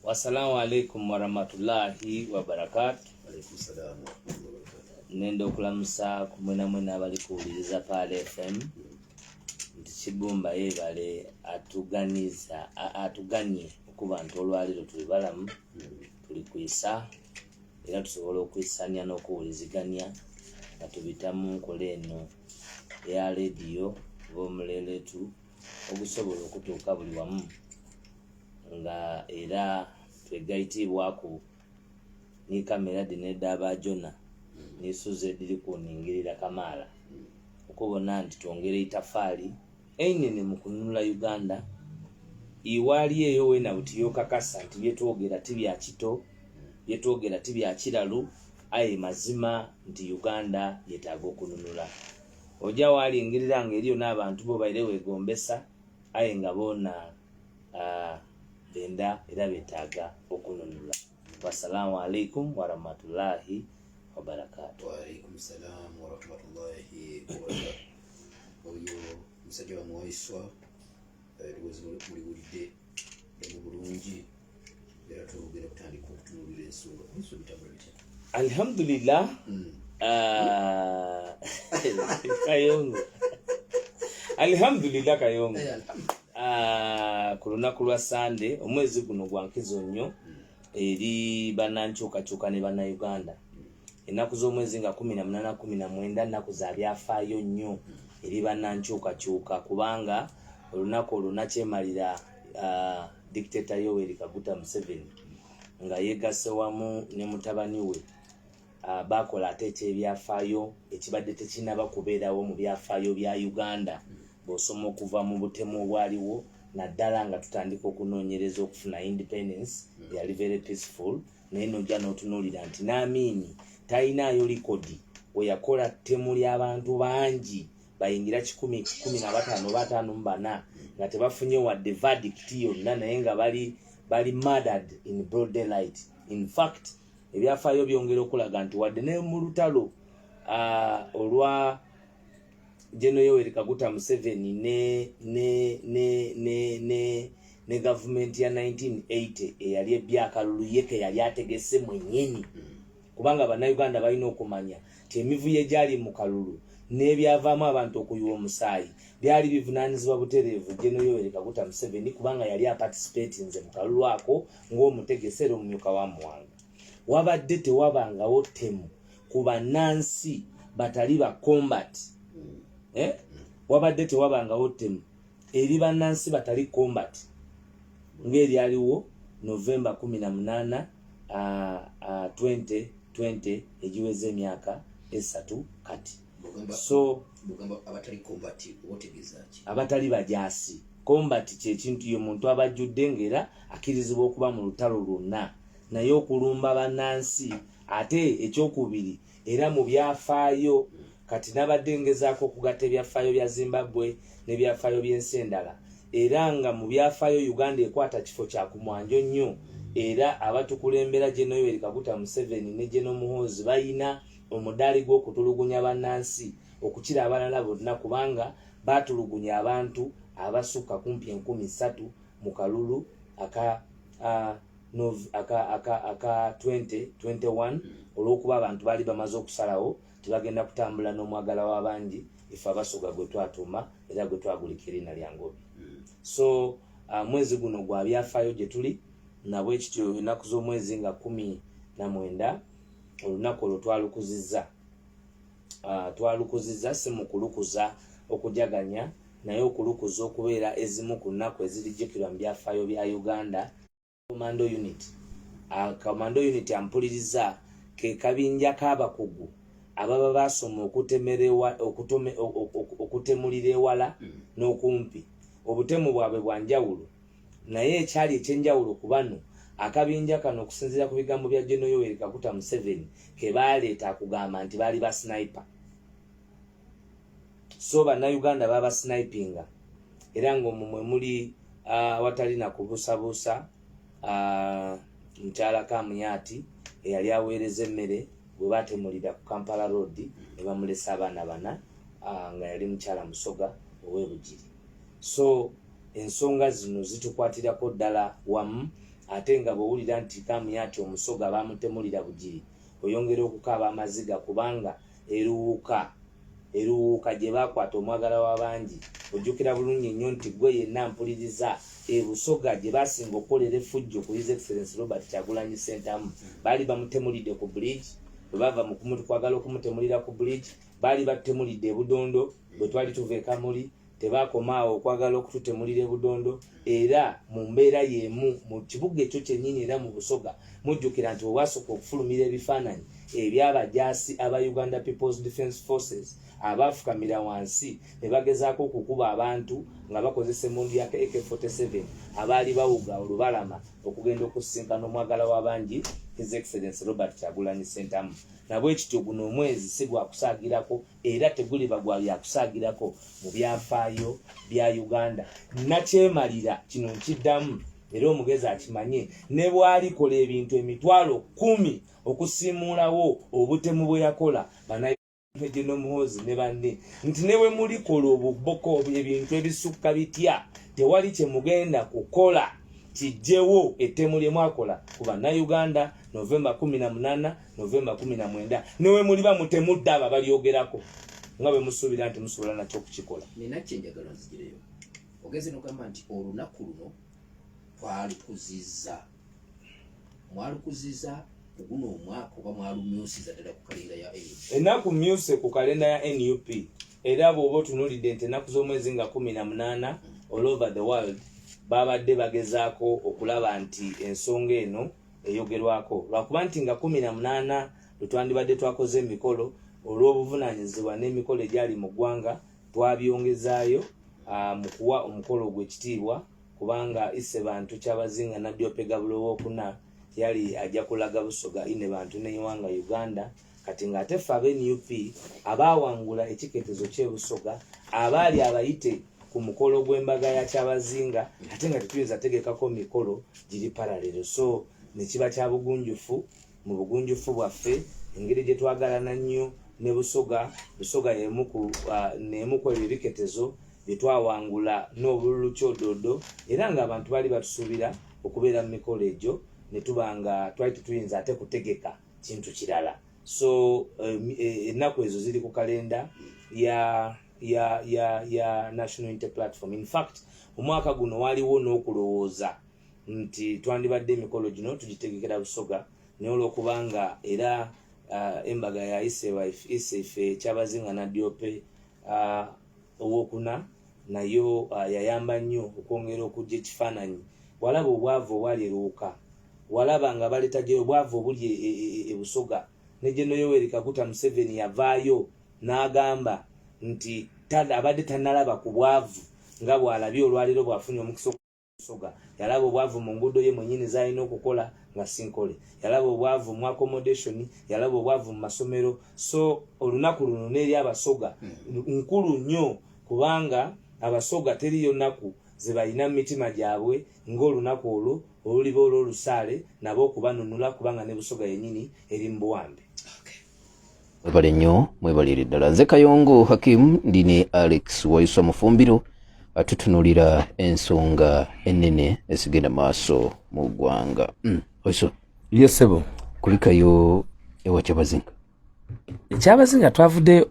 Wassalamu alaikum warahmatullahi wabarakatuh. Nendo kulamusa kumwena mwena abali kuwuliriza Pale FM nti Kibumba yebale atuganye okuba nti olwaliro tuli balamu tuli kwisa era tusobola okwisanya n'okuwuliziganya nga tubita mu nkola eno ya radio ng'omuleletu ogusobola okutuuka buli wamu nga era twegayitibwako ni kamera dinedaba jona nisuze diri kuningirira kamala okubona nti twongere itafaali einene mu kununula Uganda iwali eyo wena butiyo kakasa nti byetwogera tibya kito byetwogera tibya kiralu aye mazima nti Uganda yetaaga okununula oja walingirira ng'eriyo n'abantu bo baire wegombesa aye nga bona benda era betaaga okununula. Wassalamu alaikum warahmatullahi wabarakatuh. Wa alaikum salam warahmatullahi wabarakatuh. Oyo musajja wa Waiswa muliwulidde mu bulungi era twogera kutandika okutunulira ensonga kuliso bitambula bitya. Alhamdulillah. Kayongo. Alhamdulillah Kayongo. Ku lunaku lwa Sunday omwezi guno gwa nkizo nnyo eri bannankyukakyuka ne bannayuganda. Ennaku z'omwezi nga 18 19 nnaku za byafaayo nnyo eri bannankyukakyuka kubanga olunaku olunakyemalira dictator Yoweri Kaguta Museveni nga yegasse wamu ne mutabani we bakola ate eky'ebyafaayo ekibadde tekinaba kubeerawo mu byafaayo bya Uganda bw'osoma okuva mu butemu obwaliwo naddala nga tutandika okunoonyereza okufuna independence yali very peaceful naye nojja n'otunuulira nti n'amiini talinayo likodi we yakola ttemu ly'abantu bangi bayingira 155 nga tebafunye wadde verdict yonna naye nga bali murdered in broad daylight. In fact ebyafaayo byongera okulaga nti wadde ne mu lutalo olwa General Yoweri Kaguta Museveni ne government ya 1980 eyali ebyakalulu yeke yali ategese mwennyini kubanga bannayuganda balina okumanya ti emivuyo egyali mu kalulu n'ebyavaamu abantu okuyiwa omusaayi byali bivunaanyizibwa butereevu General Yoweri Kaguta Museveni kubanga yali aparticipatinze mu kalulu ako ng'omutegese era omumyuka wa Muwanga. Wabadde tewabangawo ttemu ku bannansi batali ba combat. Wabadde tewabangawo ttemu eri bannansi batali combat ng'eryaliwo November 18 2020 egiweze emyaka 3 kati. So abatali combat otegezaaki abatali bajaasi combat kyekintu yo muntu abajjudde ng'era akirizibwa okuba mu lutalo lwonna naye okulumba bannansi ate ekyokubiri era mu byafaayo kati nabadde ngezaako okugatta ebyafaayo bya Zimbabwe n'ebyafaayo by'ensi endala era nga mu byafaayo Uganda ekwata kifo kya kumwanjo nnyo era abatukulembera General Yoweri Kaguta Museveni ne General Muhoozi bayina omudaali gw'okutulugunya bannansi okukira abalala bonna kubanga batulugunya abantu abasukka kumpi 3,000 mu kalulu aka 2021 olw'okuba abantu baali bamaze okusalawo tibagenda kutambula n'omwagala w'abangi ife abasoga gwe twatuuma era gwe twagulika erinnya lya Ngobi. So mwezi guno gwa byafaayo gye tuli nabwe kityo ennaku z'omwezi nga 19 olunaku olwo twalukuzizza si mu kulukuza okujaganya naye okulukuza okubeera ezimu ku nnaku ezirijjukirwa mu byafaayo bya Uganda. Commando unit ampuliriza ke kabinja k'abakugu ababa basoma okutemulira ewala n'okumpi obutemu bwabwe bwa njawulo naye ekyali ekyenjawulo ku bano akabinja kano okusinziira ku bigambo bya General Yoweri Kaguta Museveni ke baaleeta akugamba nti baali ba sniper. So bannayuganda baba snipinga era ng'omumwe muli watali na kubusabusa mukyala Kamuyati eyali aweereza emmere bwe batemulira ku Kampala Road ne bamulesa abaana bana nga yali mukyala Musoga ow'ebugiri. So ensonga zino zitukwatirako ddala wamu, ate nga bw'owulira nti kamu ati omusoga baamutemulira bugiri, oyongera okukaaba amaziga kubanga eruwuuka gye baakwata omwagala w'abangi. Ojjukira bulungi nnyo nti gwe yenna mpuliriza ebusoga gye baasinga okukolera effujjo ku His Excellency Robert Kyagulanyi Ssentamu baali bamutemulidde ku bridge. Bwe bava mu kwagala okumutemulira ku bridge baali batemulidde e Budondo bwe twali tuva e Kamuli, tebaakomaawo okwagala okututemulira e Budondo. Era mu mbeera y'emu mu kibuga ekyo kyennyini era mu Busoga mujjukira nti obwasooka okufulumira ebifaananyi eby'abajaasi aba Uganda People's Defence Forces abaafukamira wansi ne bagezaako okukuba abantu nga bakozesa emmundu ya AK-47 abaali bawuga olubalama okugenda okusisinkana omwagala w'abangi His Excellency Robert Kyagulanyi Ssentamu. Nabwe ekityo guno omwezi si gwa kusaagirako era teguliba gwa byakusaagirako mu byafaayo bya Uganda. Nakyemalira kino nkiddamu era omugezi akimanye, ne bw'alikola ebintu emitwalo 10 okusiimulawo obutemu bwe yakola Regional Muhoozi ne banne, nti ne bwe mulikola obuboko ebintu ebisukka bitya tewali kye mugenda kukola kijjewo ettemu lye mwakola ku Bannayuganda Novemba 18, Novemba 19, newe muliba mutemudde abo balyogerako nga bwe musuubira nti musobola nakyo okukikola. Nina kye njagala nzigireyo. Ogeze n'ogamba nti olunaku luno mwalukuziza ku guno omwaka oba mwalumyusiza ddala ku kalenda ya NUP? Ennaku myuse ku kalenda ya NUP era bw'oba otunuulidde nti ennaku z'omwezi nga 18 all over the world babadde bagezaako okulaba nti ensonga eno eyogerwako, lwakuba nti nga 18 lwe twandibadde twakoze emikolo olw'obuvunaanyizibwa n'emikolo egyali mu ggwanga twabyongezaayo mu kuwa omukolo gw'ekitiibwa, kubanga isse bantu Kyabazinga Naddyope Gabula II yali ajja kulaga Busoga ine bantu n'eiwanga Uganda. Kati ng'ate ffe ab'NUP abaawangula ekiketezo ky'e Busoga abaali abayite ku mukolo gw'embaga ya Kyabazinga ate nga tetuyinza tegekako mikolo giri paralelo. So ne kiba kya bugunjufu mu bugunjufu bwaffe engeri gye twagalana nnyo ne Busoga y'emu ku ebyo ebiketezo bye twawangula n'obululu kyododo, era ng'abantu baali batusuubira okubeera mu mikolo egyo ne tuba nga twali tetuyinza ate kutegeka kintu kirala. So ennaku ezo ziri ku kalenda ya National Unity Platform. In fact omwaka guno waliwo n'okulowooza nti twandibadde emikolo gino tugitegekera Busoga naye olw'okubanga era embaga ya Isaife Kyabazinga Naddyope owokuna nayo yayamba nnyo okwongera okujja ekifaananyi. Walaba obwavu obwali eruuka, walaba nga baleta gye obwavu obuli e Busoga. Ne General Yoweri Kaguta Museveni yavaayo n'agamba nti abadde tannalaba ku bwavu nga bw'alabye olwaliro bw'afunye omukisa Busoga. Yalaba obwavu mu nguudo ye mwennyini z'alina okukola nga sinkole, yalaba obwavu mu accommodation, yalaba obwavu mu masomero. So olunaku luno n'eri Abasoga nkulu nnyo, kubanga Abasoga teriyo nnaku ze balina mu mitima gyabwe ng'olunaku olwo oluliba olw'olusaale nabo okubanunula, kubanga ne Busoga yennyini eri mu buwambe. Mwebale nnyo, mwebalire ddala. Nze Kayongo Hakim ndi ne Alex Waiswa Mufumbiro atutunulira ensonga ennene esigenda maaso mu ggwanga. Waiswa. Yes sebo. Kulikayo ewa Kyabazinga. Kyabazinga twavuddeyo.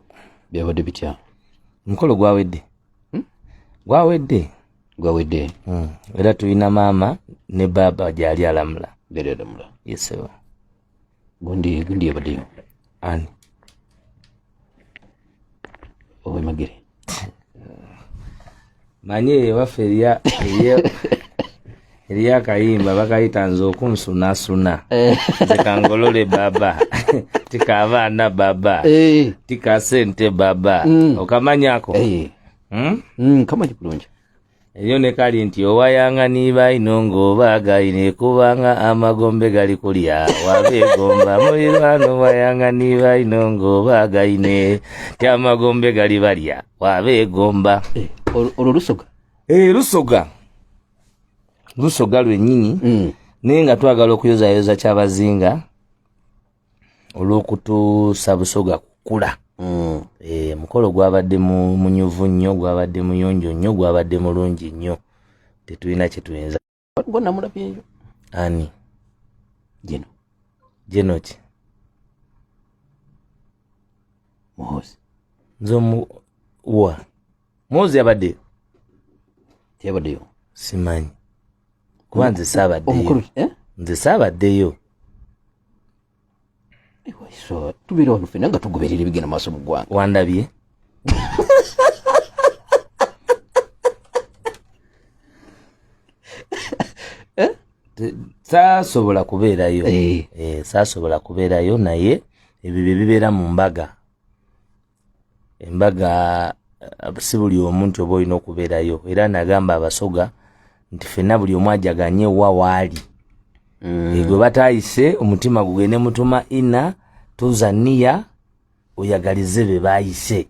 Byabadde bitya? Mukolo gwawedde. Gwawedde. Era tulina maama ne baba gyali alamula. Yes sebo. Gundi yabaddeyo. Ani. Owe Magere. Manye waffe eriya kayimba bakayita nze okunsunasuna tekangolole baba tika abaana baba tika sente baba okamanyako. Kamanyi bulungi. Eyo ne kali nti owayanga niba inongo bagayine kubanga amagombe gali kulya wabegomba mulirwano wayanga niba inongo bagayine ti amagombe gali balya wabegomba. Olwo Lusoga? Lusoga lwennyini naye nga twagala okuyozayoza Kyabazinga olw'okutuusa Busoga kukula. mukolo gwabadde munyuvu nnyo, gwabadde muyonjo nnyo, gwabadde mulungi nnyo, tetulina kye tuyinza. Gonna mulabye ani jeno ki Muhozi nze wa Muhozi yabaddeyo teyabaddeyo simanyi kuba nze saabaddeyo nze saabaddeyo. So tubeera wano ffenna nga tugoberera ebigenda maaso mu ggwanga. Wandabye saasobola kubeerayo saasobola kubeerayo naye ebyo bye bibeera mu mbaga. Embaga si buli omuntu oba olina okubeerayo, era nagamba abasoga nti ffenna buli omu ajaganye wa waali. Gwe bataayise omutima gugende mutuma ina tuzaniya oyagalize be baayise.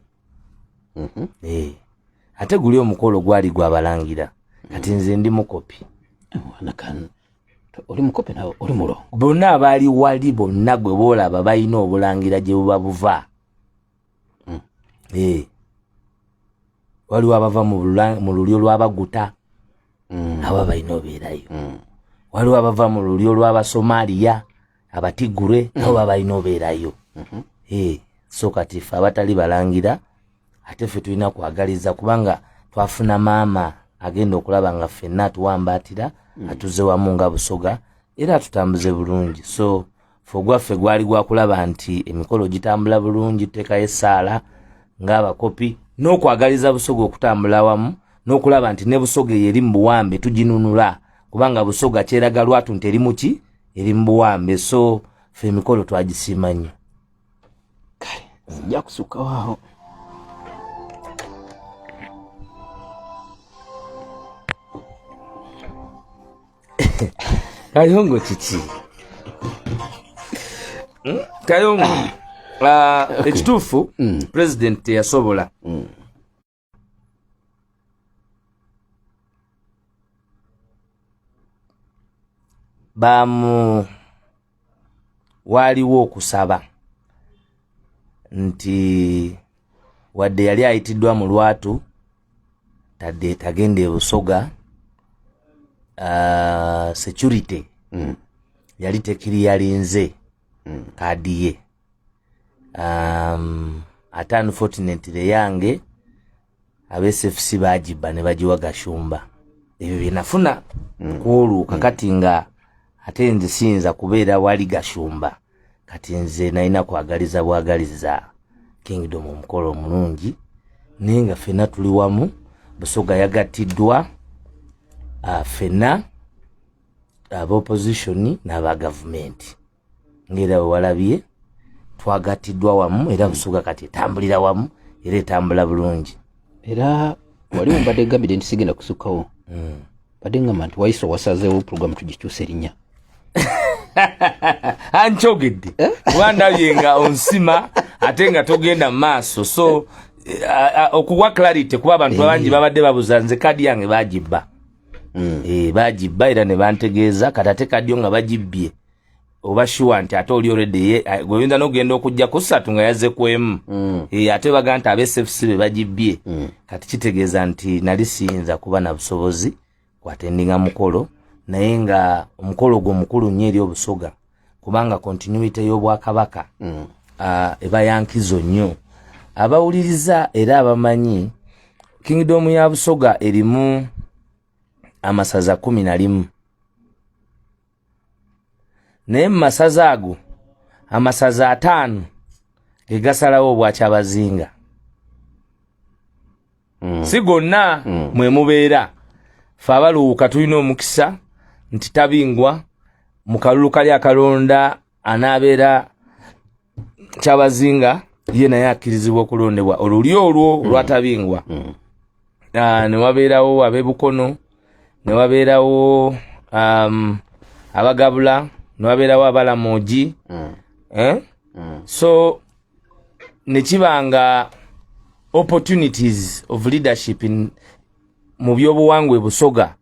Ate guli omukolo gwali gwabalangira kati nze ndi mukopi. Oli mukopi nawe oli mulo. Bonna abaali wali bonna gwe boolaba balina obulangira gye buba buva. Waliwo abava mu lulyo lw'abaguta abo balina obeerayo. Waliwo abava mu lulyo lw'Abasomaliya abatigure nabo balina obeerayo. So kati ffe abatali balangira ate ffe tulina kwagaliza kubanga twafuna maama agenda okulaba nga ffenna atuwambaatira atuze wamu nga busoga era tutambuze bulungi. So ffe ogwaffe gwali gwakulaba nti emikolo gitambula bulungi, tuteekayo essaala ng'abakopi n'okwagaliza busoga okutambula wamu n'okulaba nti ne busoga eri mu buwambe tuginunula kubanga busoga kyeraga lwatu nti eri muki eri mu buwambe. So ffe emikolo twagisiima nnyo. Sijja kusukka waawo. Kayongo kiki? Kayongo ekituufu president teyasobola waliwo okusaba nti wadde yali ayitiddwa mu lwatu tadde tagenda ebusoga security yali tekiri yalinze kaadi ye. Ate unfortunately yange abSFC bagibba ne bagiwa Gashumba. Ebyo bye nafuna kwoluuka kati nga ate nze siyinza kubeera wali Gashumba. Kati nze nalina kwagaliza bwagaliza Kingdom omukolo omulungi naye nga ffenna tuli wamu. Busoga yagattiddwa ffenna ab'opposition n'aba gavumenti ng'era we walabye twagattiddwa wamu era busoga kati etambulira wamu era etambula bulungi. Era wali mbadde gambidde nti sigenda kusukkawo badde ngamba nti Waiswa wasazeewo pulogulaamu tugikyusa erinnya. Ankyogedde wandabye nga onsima ate nga togenda mu maaso. So okuwa clarity kuba abantu abangi babadde babuza nze kadi yange bagibba. Bagibba era ne bantegeeza kati ate kadi nga bagibbye oba sure nti ate oli already gwe oyinza n'ogenda okujja ku ssatu nga yazze kwemu. Ate baga nti abSFC be bagibbye kati kitegeeza nti nali siyinza kuba na busobozi kwatendinga mukolo naye nga omukolo gwo mukulu nnyo eri obusoga kubanga continuity y'obwakabaka eba yankizo nnyo. Abawuliriza era abamanyi Kingdom ya Busoga erimu amasaza 11 naye mu masaza ago amasaza 5 ge gasalawo obwakyabazinga. Si gonna mwe mubeera ffe abaluwuka tulina omukisa nti tabingwa mu kalulu kali akalonda anaabeera kyabazinga ye naye akkirizibwa okulondebwa olulyo olwo olwatabingwa. Ne wabeerawo ab'ebukono, ne wabeerawo abagabula, ne wabeerawo abalamogi. So ne kibanga opportunities of leadership mu byobuwangwa Busoga.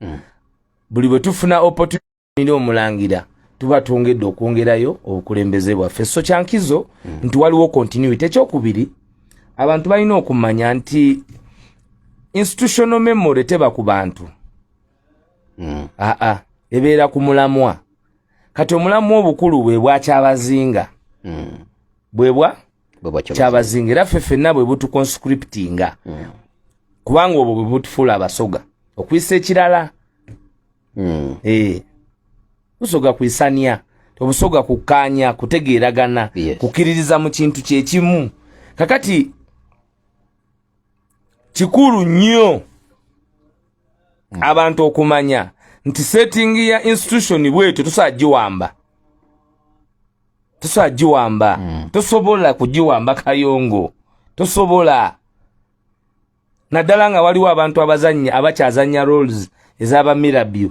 Buli bwe tufuna opportunity omulangira tuba twongedde okwongerayo obukulembeze bwaffe. So kyankizo nti waliwo continuity. Ekyokubiri abantu balina okumanya nti institutional memory teba ku bantu. Ebeera ku mulamwa. Kati omulamwa obukulu bwe bwakyabazinga. Bwebwa kyabazinga era ffe ffenna bwe butu conscriptinga. Kubanga obwo bwe butufuula abasoga okuyisa ekirala. Busoga kwisania, obusoga kukanya, kutegeeragana, kukiririza mu kintu kyekimu. Kakati kikulu nnyo abantu okumanya nti setting ya institution bwetu tusagiwamba. Tosobola kugiwamba Kayongo. Tosobola. Naddala nga waliwo abantu abakyazanya roles ezaba Mirabyo.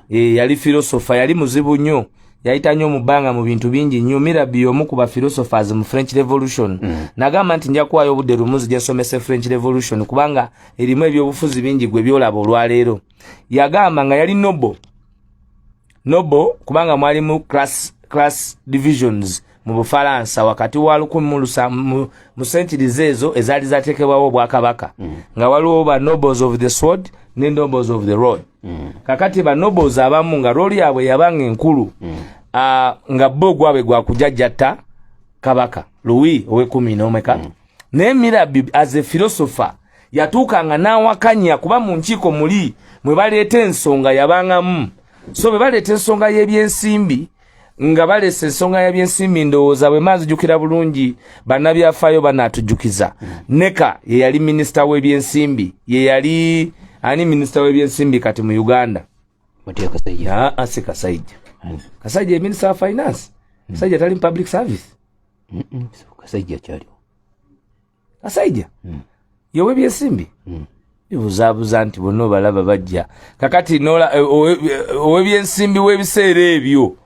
Yali philosopher, yali muzibu nnyo. Yayita nnyo mu bbanga mu bintu bingi nnyo. Mirabyo omu ku ba philosophers mu French Revolution. Nagamba nti nja kuwaayo obudde lumuzi gye nsomese French Revolution kubanga erimu ebyobufuzi bingi gwe byolaba olwaleero. Yagamba nga yali noble kubanga mwali mu class divisions mu Bufalansa wakati wa 1000 mu centuries ezo ezaali zateekebwawo obwakabaka. Nga waliwo ba nobles of the sword ne nobles of the road. Kakati ba nobles abamu nga roli yaabwe yabanga enkulu. Nga bo gwabwe gwa kujajjata kabaka Louis ow'e11. Ne Mirabyo as a philosopher yatuukanga n'awakanya kuba mu nkiiko muli mwe baleeta ensonga yabangamu. So bwe baleeta ensonga y'ebyensimbi nga balese ensonga y'ebyensimbi ndowooza bwe mazijjukira bulungi bannabyafaayo banaatujjukiza. Neka ye yali minisita w'ebyensimbi, ye yali ani minisita w'ebyensimbi kati mu Uganda. Si Kasaija. Kasaija ye minisita wa finance. Kasaija tali mu public service. Kasaija kyaliwo. Kasaija ye w'ebyensimbi. Ibuzaabuza nti bonna balaba bajja. Kakati nola ow'ebyensimbi w'ebiseera ebyo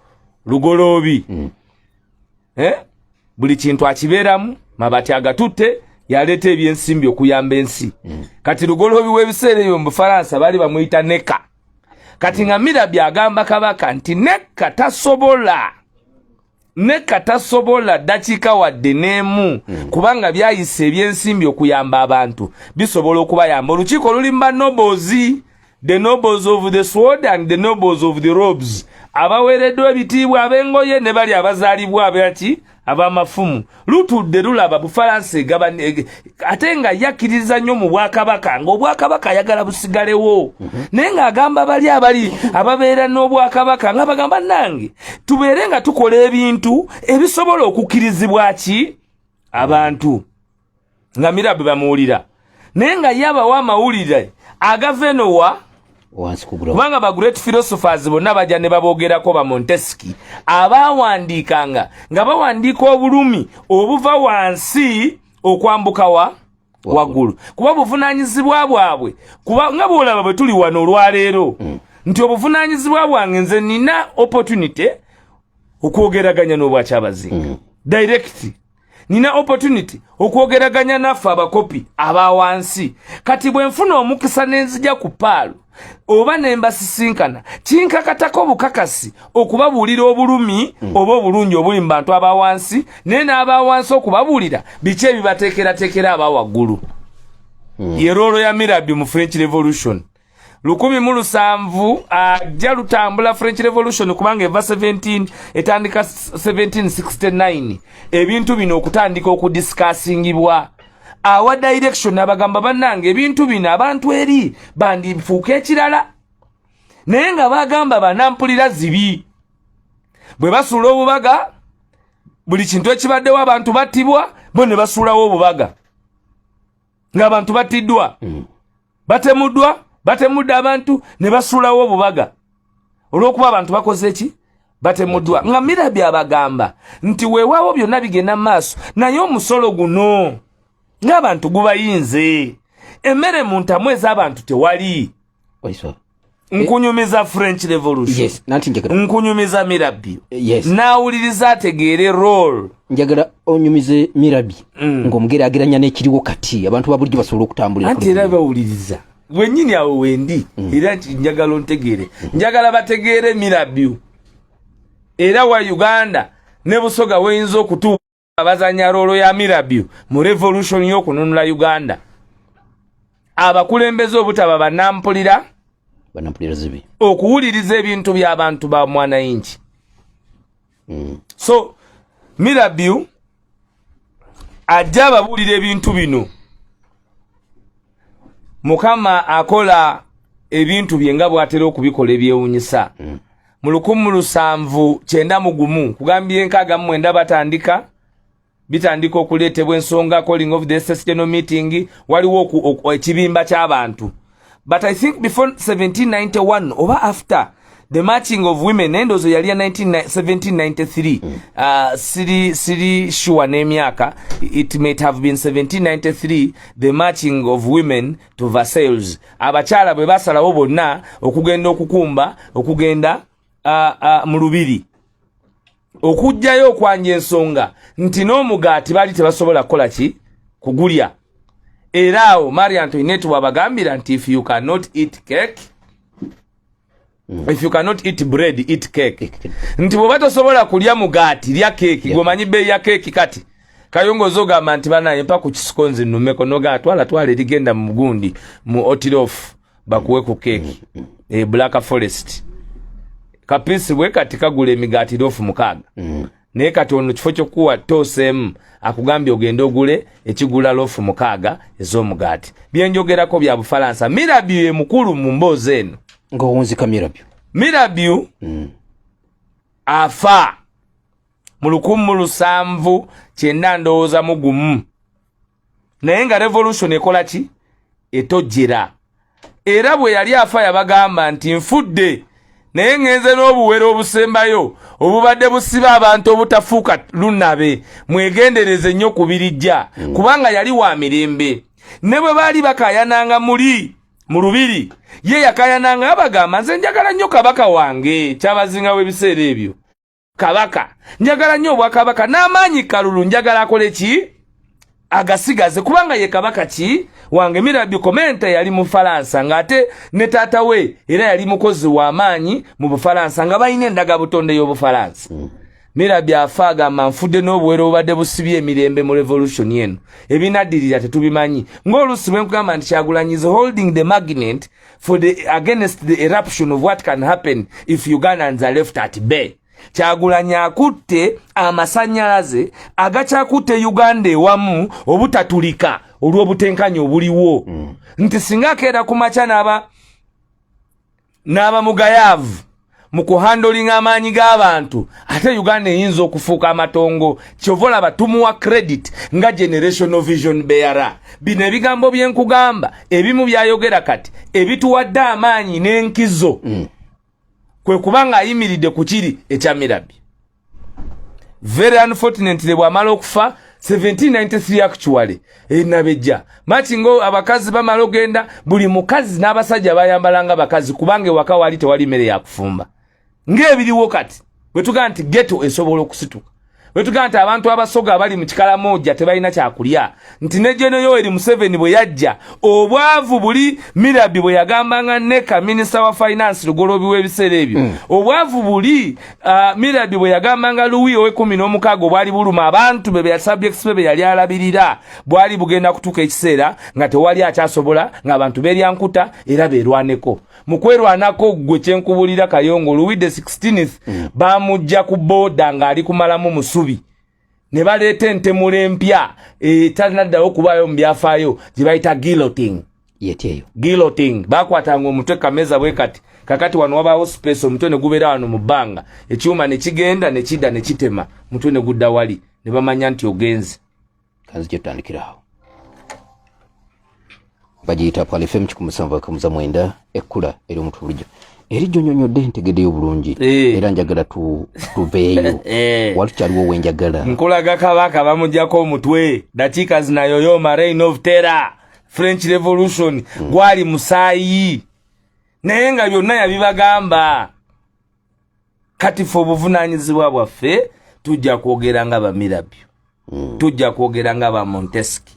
lugoloobi. Buli kintu akibeeramu, mabati agatutte, yaleeta ebyensimbi okuyamba ensi. Kati lugoloobi w'ebiseera ebyo mu Bufalansa bali bamuyita Neka. Kati nga Mirabyo agamba kabaka nti Neka tasobola dakiika wadde n'emu kubanga byayise ebyensimbi okuyamba abantu bisobola okubayamba. Olukiiko lulimba nobles, the nobles of the sword and the nobles of the robes, abaweereddwa ebitiibwa ab'engoye ne bali abazaalibwa abaki ab'amafumu. Lutudde lulaba Bufalansa ate nga yakkiriza nnyo mu bwakabaka ng'obwakabaka ayagala busigalewo. Naye ng'agamba bali ababeera n'obwakabaka nga bagamba nange tubeere nga tukola ebintu ebisobola okukkirizibwa ki abantu. Nga Mirabyo bamuwulira. Naye nga yabawa amawulire agava eno kubanga ba great philosophers bonna bajja ne baboogerako ba Montesquieu abaawandiikanga nga bawandiika obulumi obuva wansi okwambuka waggulu. Kuba buvunaanyizibwa bwabwe kuba nga bw'olaba bwe tuli wano olwaleero nti obuvunaanyizibwa bwange nze nina opportunity okwogeraganya n'obwakyabazinga direct. Nina opportunity okwogeraganya naffe abakopi abawansi. Kati bwe nfuna omukisa n'enzija ku paalo oba ne mbasisinkana kinkakatako obukakasi okubabuulira obulumi oba obulungi obuli mu bantu abawansi naye n'abawansi okubabuulira biki ebibateekerateekera abawaggulu. Ye roolo ya Mirabyo mu French Revolution 1700 ajja lutambula French Revolution kubanga eva 17 etandika 1769 ebintu bino okutandika okudiscussingibwa. Awa direction abagamba bannange ebintu bino abantu eri bandifuuka ekirala naye nga bagamba banampulira zibi. Bwe basuula obubaga buli kintu ekibaddewo abantu battibwa bo ne basuulawo obubaga ng'abantu battiddwa batemudde abantu ne basuulawo obubaga olw'okuba abantu bakoze eki batemuddwa. Nga Mirabyo abagamba nti weewaawo byonna bigenda mu maaso naye omusolo guno ng'abantu gubayinze. Emmere mu ntamu ez'abantu tewali. Nkunyumiza French Revolution. Nkunyumiza Mirabyo. Naawuliriza ategeere role. Njagala onyumize Mirabyo ng'omugeraageranya n'ekiriwo kati abantu babulijjo basobola okutambulira. Anti era bawuliriza wennyini awo wendi era nti njagala ontegeere. Njagala bategeere Mirabyo era wa Uganda ne Busoga weyinza okutuuka abazanya rolo ya Mirabyo mu revolution y'okununula Uganda abakulembeze obutaba banampulira zibi okuwuliriza ebintu by'abantu ba mwananchi. So Mirabyo ajja babulira ebintu bino Mukama akola ebintu byenga bwatera okubikola ebyewunyisa. Mu 1791 kugambye enkaga mwenda batandika bitandika okuleetebwa ensonga calling of the sessional meeting waliwo ekibimba ky'abantu. But I think before 1791 over after the marching of women endozo yali ya 1793 siri sure n'emyaka, it might have been 1793 the marching of women to Versailles. Abakyala bwe basalawo bonna okugenda okukumba okugenda mu lubiri okujjayo okwanja ensonga nti n'omugaati bali tebasobola kukola ki kugulya. Era awo Marie Antoinette wabagambira nti if you cannot eat cake if you cannot eat bread eat cake. Nti bwe batosobola kulya mugaati lya cake gomanyi bei ya cake kati Kayongozo gamba nti banaye mpa ku kisikonzi nnumeko noga twala ligenda mu mugundi mu Otirof bakuwe ku cake Black Forest kapisi bwe kati kagula emigaati lofu mukaga naye kati ono kifo kyokuwa tosem akugambye ogenda ogule ekigula lofu mukaga ez'omugaati. Byenjogerako bya Bufalansa. Mirabyo ye mukulu mu mboozi eno ng'owunzika Mirabyo afa mu 1791 naye nga revolution ekola ki etojjera. Era bwe yali afa yabagamba nti nfudde naye ngenze n'obuwero obusembayo obubadde busiba abantu obutafuuka lunabe mwegendereze nnyo kubirijja kubanga yali wa mirembe. Ne bwe baali bakayananga mu lubiri ye yakayananga abagamba nze njagala nnyo kabaka wange kyabazinga w'ebiseera ebyo kabaka njagala nnyo obwakabaka n'amaanyi kalulu njagala akole ki agasigaze kubanga ye kabaka ki wange. Mirabyo komenta yali mu Faransa ngate ne taata we era yali mukozi wa maanyi mu Bufalansa nga bayina endaga butonde y'Obufalansa. Mirabyo afaga manfudde n'obuwero obadde busibye emirembe mu revolution yeno ebinaddirira tetubimanyi ng'olusi bwe nkugamba nti Kyagulanyi is holding the magnet for the against the eruption of what can happen if Ugandans are left at bay. Kyagulanyi akutte amasanyalaze agakyakutte Uganda ewamu obutatulika olw'obutenkanya obuliwo nti singa akeera ku makya n'aba mugayavu mu kuhandolinga amaanyi g'abantu ate Uganda eyinza okufuuka amatongo. Kyovola batumuwa credit nga generational vision bearer. Bino ebigambo bye nkugamba ebimu byayogera kati ebituwadde amaanyi n'enkizo kwe kubanga ayimiridde ku kiri ekya Mirabyo. Very unfortunately bw'amala okufa 1793 actually nabejja machingo abakazi bamala ogenda buli mukazi n'abasajja bayambalanga bakazi kubanga ewaka wali tewali mmere ya kufumba ng'ebiriwo kati bwe tugamba nti ghetto esobola okusituka bwe tugamba nti abantu abasoga abali mu kikala moja tebalina kyakulya nti ne General Yoweri Museveni bwe yajja obwavu buli Mirabyo bwe yagambanga Neka Minister wa Finance Lugolobi w'ebiseera ebyo obwavu buli Mirabyo bwe yagambanga Louis owe-16 bwali buluma abantu bebe subjects bebe yali alabirira bwali bugenda kutuka ekiseera nga tewali akyasobola ng'abantu beeryankuta era beerwaneko mu kwerwanako gwe kyenkubulira Kayongo Louis the 16th bamujja ku boda ng'ali kumalamu musubi ne baleeta entemula empya etanaddawo okubaayo mu byafaayo gye bayita guillotine. Guillotine bakwatanga omutwe kameza bwe kati kakati wano wabaawo space omutwe ne gubeera wano mu bbanga ekyuma ne kigenda ne kidda ne kitema mutwe ne gudda wali ne bamanya nti ogenze kazi gyetandikirawo. Bagiyita Pal FM 107.9 ekkula eri omutulujo eri jonyonyodde ntegeddeyo bulungi era njagala tubeeyo walikyaliwo wenjagala nkulaga kabaka bamujjako omutwe dakiika zinayoyoma reign of terror French Revolution gwali musaayi naye nga byonna yabibagamba kati fe obuvunaanyizibwa bwaffe tujja kwogera nga ba Mirabyo tujja kwogera nga ba Montesquieu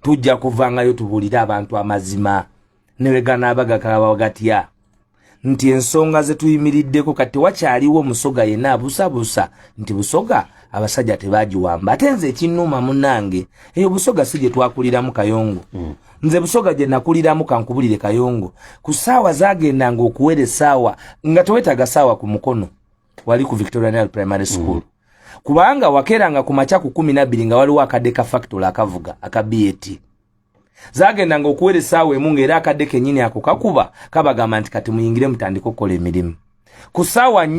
tujja kuvangayo tubulira abantu amazima newegana abagakaba wagatya nti ensonga ze tuyimiriddeko kati wakyaliwo musoga yenna abusabusa nti busoga abasajja tebagiwamba ate nze ekinnuma munnange eyo Busoga si gye twakuliramu Kayongo nze Busoga gye nakuliramu kankubulire Kayongo ku ssaawa zagendanga okuwera essaawa nga tewetaga ssaawa ku mukono wali ku Victorian Primary School kubanga wakeranga ku macha ku 12 nga waliwo akadeka factory akavuga akabieti zagendanga okuwera essaawa emu ng'era akadeke nyini ako kakuba kabagamba nti kati muyingire mutandika okukola emirimu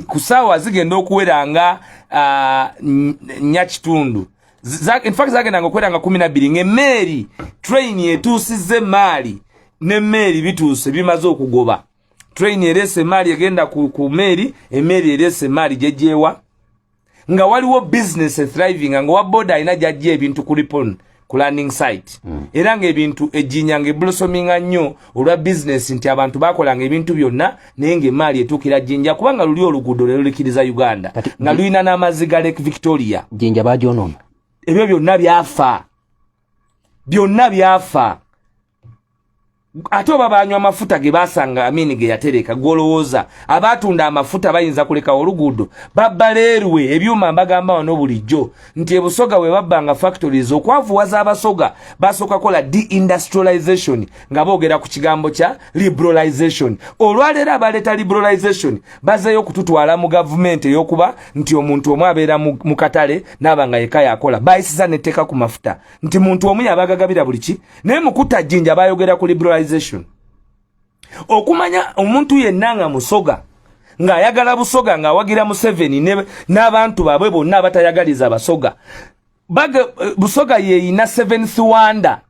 kusawa zigenda okuweranga nyakitundu in fact zagendanga okuweranga 12 ng'emmeri train etuusize maali n'emmeri bituuse bimaze okugoba train erese maali egenda ku meri emmeri erese maali jejewa nga waliwo business thriving nga wa boda ina jajje ebintu ku Ripon ku landing site era nga ebintu ejinyanga blossoming nnyo olwa business nti abantu bakolanga ebintu byonna naye ng'emmaali etuukira Jinja kubanga luli oluguudo lero likiriza Uganda nga luyina n'amaziga Lake Victoria Jinja bagyonoona ebyo byonna byafa ate oba banywa amafuta ge basanga amini ge yatereka golowooza abatunda amafuta bayinza kuleka oluguudo babaleerwe ebyuma mbagamba wano bulijjo nti Busoga we babbanga factories okwavuwaza abasoga basooka kola deindustrialization nga boogera ku kigambo kya liberalization olwaleero abaleeta liberalization bazeeyo okututwala mu gavumenti ey'okuba nti omuntu omu abeera mu katale n'abanga yeka yakola bayisiza n'etteeka ku mafuta nti muntu omu yabagagabira buli ki naye mu kutta Jinja bayogera ku liberalization okumanya omuntu yenna nga Musoga nga ayagala Busoga nga awagira Museveni n'abantu baabwe bonna abatayagaliza Basoga Busoga yeyina 7th wonder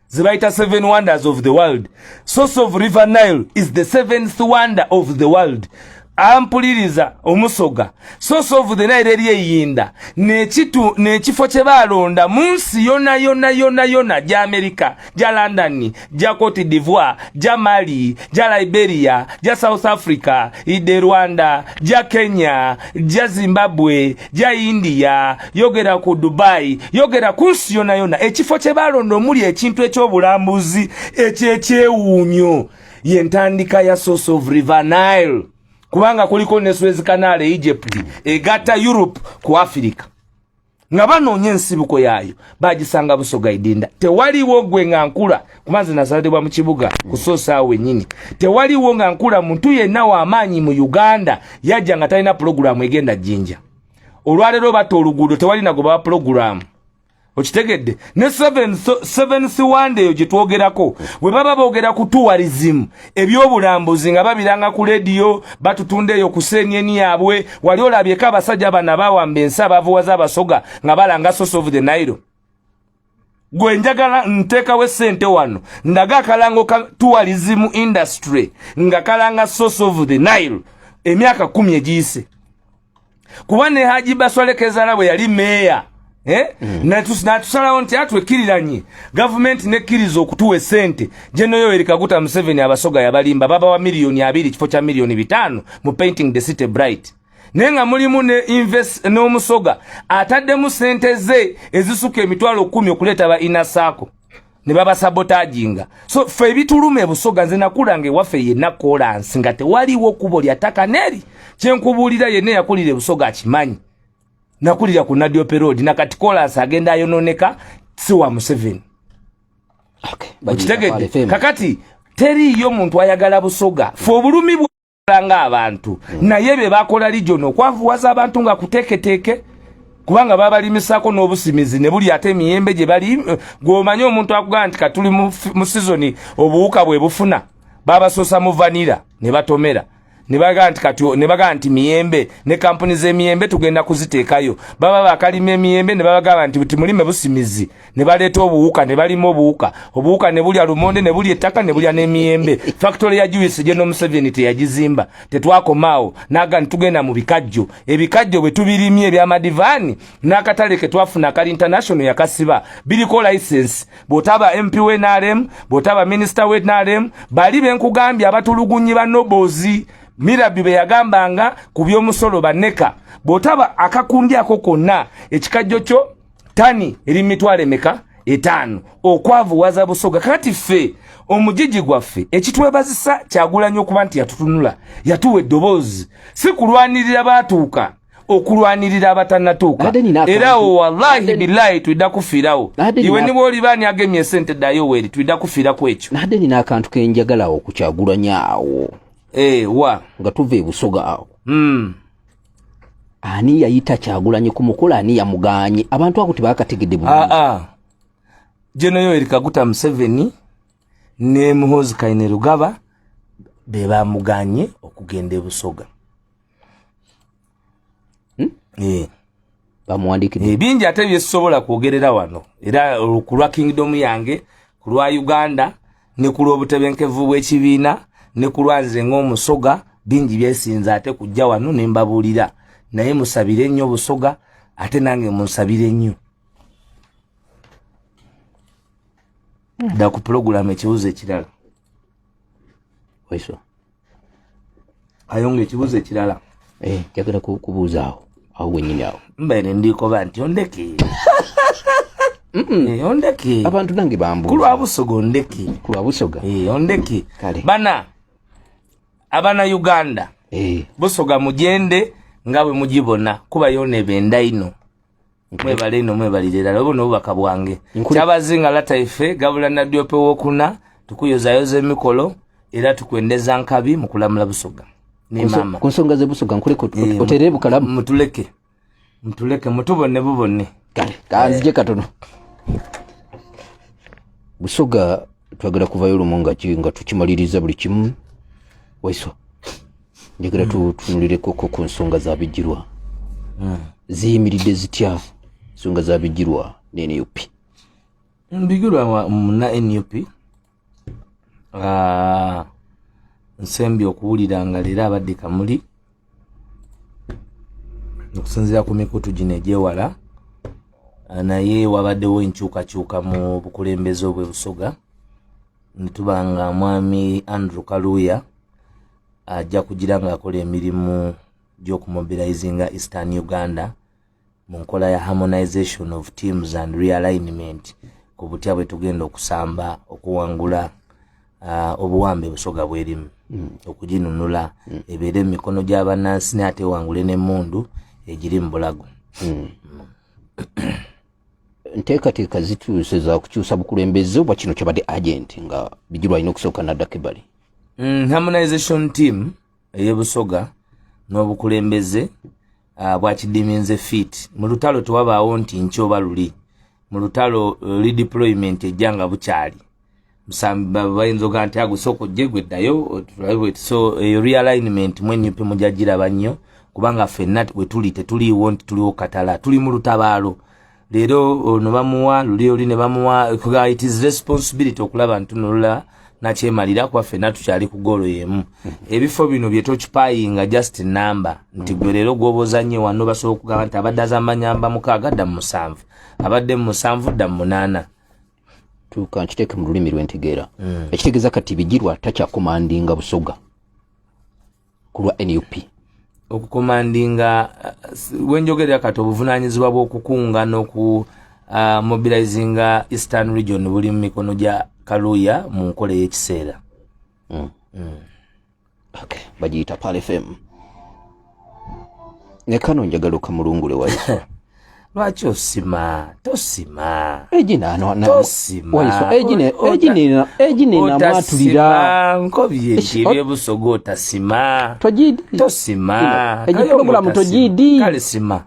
zibayita 7 wonders of the world. Source of River Nile is the 7th wonder of the world. Ampuliriza Omusoga source of the Nile eri eyinda n'ekifo kye balonda munsi yona ja America ja London ja Cote d'Ivoire ja Mali ja Liberia ja South Africa ide Rwanda ja Kenya ja Zimbabwe ja India yogera ku Dubai yogera ku nsi yona ekifo kye balonda omuli ekintu ekyobulambuzi ekyewuunyo yentandika ya source of River Nile kubanga kuliko ne Suez Canal Egypt egata Europe ku Africa nga banoonya ensibuko yaayo bagisanga Busoga idinda tewaliwo gwe nga nkula kumanze nazalibwa mu kibuga kusosa wennyini tewaliwo nga nkula muntu yenna w'amaanyi mu Uganda yajja nga talina program egenda Jinja olwaleero bato oluguudo tewali nago ba program okitegedde ne 7th wonder eyo gye twogerako bwe baba boogera ku tourism ebyobulambuzi nga babiranga ku radio batutunda eyo ku senyeni yaabwe wali olabyeko abasajja bana bawamba ensi abavuwaza Abasoga nga balanga source of the Nile gwe njagala nteekawo ssente wano ndaga akalango ka tourism industry nga kalanga source of the Nile emyaka 10 egiyise kuba ne Haji Basolekeza nabwe yali meeya natusalawo nti atwekiriranye gavumenti nekkiriza okutuwa essente General Yoweri Kaguta Museveni Abasoga yabalimba baba wa $2 kifo kya $5 mu painting the city bright nenga mulimu ne invest n'Omusoga ataddemu ssente ze ezisuka emitwalo 10 okuleeta ba inasako ne baba sabotaginga so fe ebitulume Busoga nze nakulange waffe yenna kolansi nga tewaliwo kubo lyataka neri kyenkubuulira yenna yakulire Busoga akimanyi nakulira ku Nadio Perod nakati kolas agenda ayononeka siwa Museveni okitegedde kakati teri yo muntu ayagala Busoga fo obulumi bwanga abantu naye be bakola region okwavuwaza abantu nga kuteketeke kubanga babalimisako n'obusimizi ne buli ate emiyembe gye bali gw'omanyi omuntu akugamba nti katuli mu season obuwuka bwe bufuna babasosa mu vanilla ne batomera nebaga nti miyembe ne kampuni z'emiyembe tugenda kuziteekayo baba bakalima emiyembe ne babagamba nti mulime busimizi ne baleeta obuwuka ne balima obuwuka ne bulya lumonde ne bulya ettaka ne bulya n'emiyembe factory ya juice gye Museveni teyagizimba tetwakomaawo naga ntugenda mu bikajjo ebikajjo bwe tubirimye ebyamadivaani n'akatale ke twafuna akali international yakasiba biriko license bw'otaba MP w'NRM bw'otaba minister w'NRM bali benkugambye abatulugunyi ba nobozi Mirabi be yagambanga ku by'omusolo baneka bw'otaba akakundi ako konna ekikajjo kyo tani eri mitwale meka 5 okwavuwaza Busoga kati ffe omujiji gwaffe ekitwebazisa Kyagulanyi okuba nti yatutunula yatuwa eddoboozi si kulwanirira baatuuka okulwanirira abatannatuuka era wallahi billahi twidda kufiirawo iwe niba oli baani agemye sente ddayo weeri twidda kufiira ku ekyo nadde nina akantu kenjagala awo kukyagulanya awo wa nga tuva e Busoga awo ani yayita Kyagulanyi ku mukolo ani yamuganye abantu ako tebakategedde bulungi General Yoweri Kaguta Museveni ne Muhoozi Kainerugaba be bamuganye okugenda e Busoga bamuwandikidde bingi ate byesobola kwogerera wano era ku lwa kingdom yange ku lwa Uganda ne ku lw'obutebenkevu bw'ekibiina ne ku lwa nze ng'omusoga bingi byesinza ate kujja wano ne mbabuulira naye musabire nnyo Busoga ate nange munsabire nnyo da ku program ekibuzo ekirala Waiswa ayonge ekibuzo ekirala njagala kubuuza awo wennyini awo mbaire ndikoba nti ondeke ondeke abantu nange bambuuza ku lwa Busoga ondeke ku lwa Busoga ondeke abana Uganda Busoga mugende nga bwe mugibona kuba yonebe endaino mwebale ino mwebalirira labo n'obubaka bwange kyabazinga lataife gabula na diope wokuna tukuyozayoza emikolo era tukwendeza nkabi mu kulamula Busoga ne mama ku nsonga ze Busoga nkuleko oterere bukalamu mutuleke mutubone bubone kale kanzije katono Busoga twagala kuvayo lumonga nga tukimaliriza buli kimu Waiswa njagala tunulireko ku nsonga za bijirwa ziyimiridde zitya nsonga za bijirwa ne NUP mbigirwa na NUP nsembi okuwulira nga leero abadde Kamuli okusinziira ku mikutu gino egyewala naye wabaddewo enkyukakyuka mu bukulembeze obwe Busoga nitubanga mwami Andrew Kaluuya ajja kugira nga akola emirimu gy'okumobilizinga Eastern Uganda mu nkola ya harmonization of teams and realignment ku butya bwe tugenda okusamba okuwangula obuwambe Busoga bwerimu okuginunula ebeere emikono gy'abannansi n'ate wangule n'emmundu egiri mu bulago nteekateeka zituuse za kukyusa bukulembeze oba kino kyabadde agent nga bijirwa alina okusooka naddako ebbali harmonization team eye Busoga n'obukulembeze bwakidiminze fit mu lutalo tewabaawo nti nkyoba luli mu lutalo redeployment ejjanga bukyali musambi bayinza oga nti agusooka ojje gweddayo so realignment mwenyupe mujagiraba nnyo kubanga ffenna wetuli tetuliiwo nti tuliwo katala tuli mu lutabaalo leero no bamuwa luli oli ne bamuwa it is responsibility okulaba ntunulula nakyemalira kuba ffenna tukyali ku goolo y'emu ebifo bino bye tokipayinga just number nti gwe leero gw'obozanye wano basobola okugamba nti abadde azamanyamba 6 dda mu 7 abadde mu 7 dda mu 8 tukankiteeke mu lulimi lw'entegeera ekitegeeza kati bijirwa takyakomandinga Busoga ku lwa NUP okukomandinga wenjogerera kati obuvunaanyizibwa bw'okukunga n'oku mobilizinga Eastern Region buli mu mikono gya Kaluuya mu nkola y'ekiseera okay bagiyita Pal FM ne kano njagala okamulungule Waiswa lwaki tosima ejina Waiswa ejine namwatulira nkobye ebyebusoga otasima tosima eji programu tojidi kale sima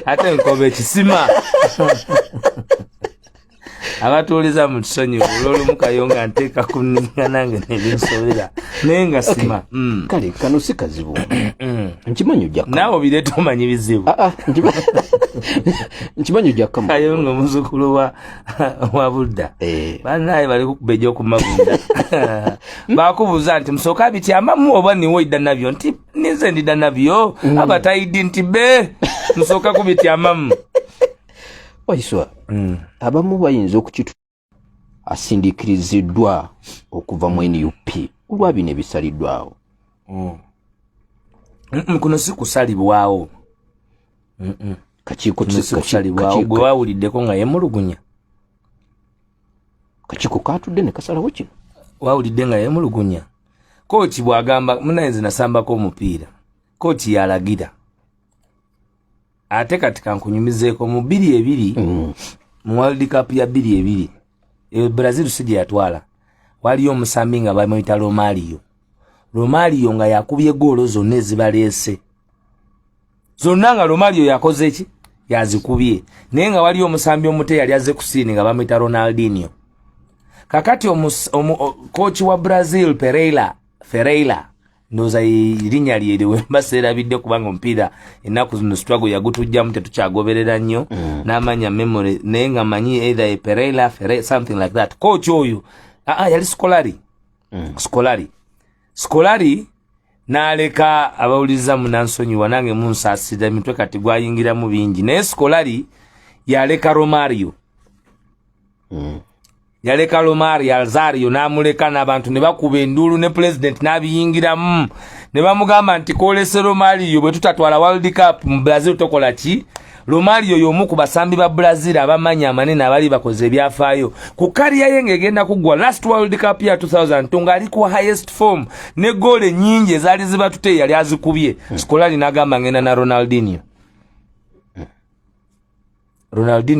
ate nkobe ekisima abatuuliza mu kisonyi olw'olumu Kayonga nteeka kuninga nange nebinsobera naye nga sima kale kano si kazibu nkimanyi ojja naawe obireeta omanyi bizibu nkimanyi ojja kamu Kayonga omuzukulu wa Budda bannaye bali kukuba egy'okumagunda bakubuuza nti musooka bityamamu oba niwe idda nabyo nti ninze ndidda nabyo abatayidi nti be musooka kubityamamu Waiswa abamu bayinza okukitu asindikiriziddwa okuva mu NUP olwa bino ebisaliddwawo kuno si kusalibwawo kakiiko gwe wawuliddeko nga yemulugunya kakiiko katudde ne kasalawo kino wawulidde nga yemulugunya kochi bwagamba munayenze nasambako omupiira kochi yalagira ate kati kankunyumizeeko mu 2-2 mu World Cup ya 2-2 Brazil sije yatwala waliyo omusambi nga bamuyita Romario nga yakubye goolo zonna ezibaleese zonna nga Romario yakoze ki yazikubye naye nga waliyo omusambi omute yali azze kusiini nga bamuyita Ronaldinho kakati coach wa Brazil Ferreira ndoza irinya liyede wembasera bidde kubanga omupiira ennaku zino struggle yagutujjamu tetukyagoberera nnyo n'amanya memory naye nga manyi either Ferreira something like that coach oyo yali Scolari n'aleka abawuliza munansonyiwa nange munsaasira emitwe kati gwayingiramu bingi naye Scolari yaleka Romario yaleka Romario Alzario n'amuleka n'abantu ne bakuba enduulu ne president n'abiyingiramu ne bamugamba nti kolese Romario bwe tutatwala World Cup mu Brazil tokola ki Romario y'omu ku basambi ba Brazil abamanya amanene abali bakoze ebyafaayo ku kariya ye ng'egenda kuggwa last World Cup ya 2002 ng'ali ku highest form ne goole nnyingi ezaali zibatute yali azikubye Scolari n'agamba ngenda na Ronaldinho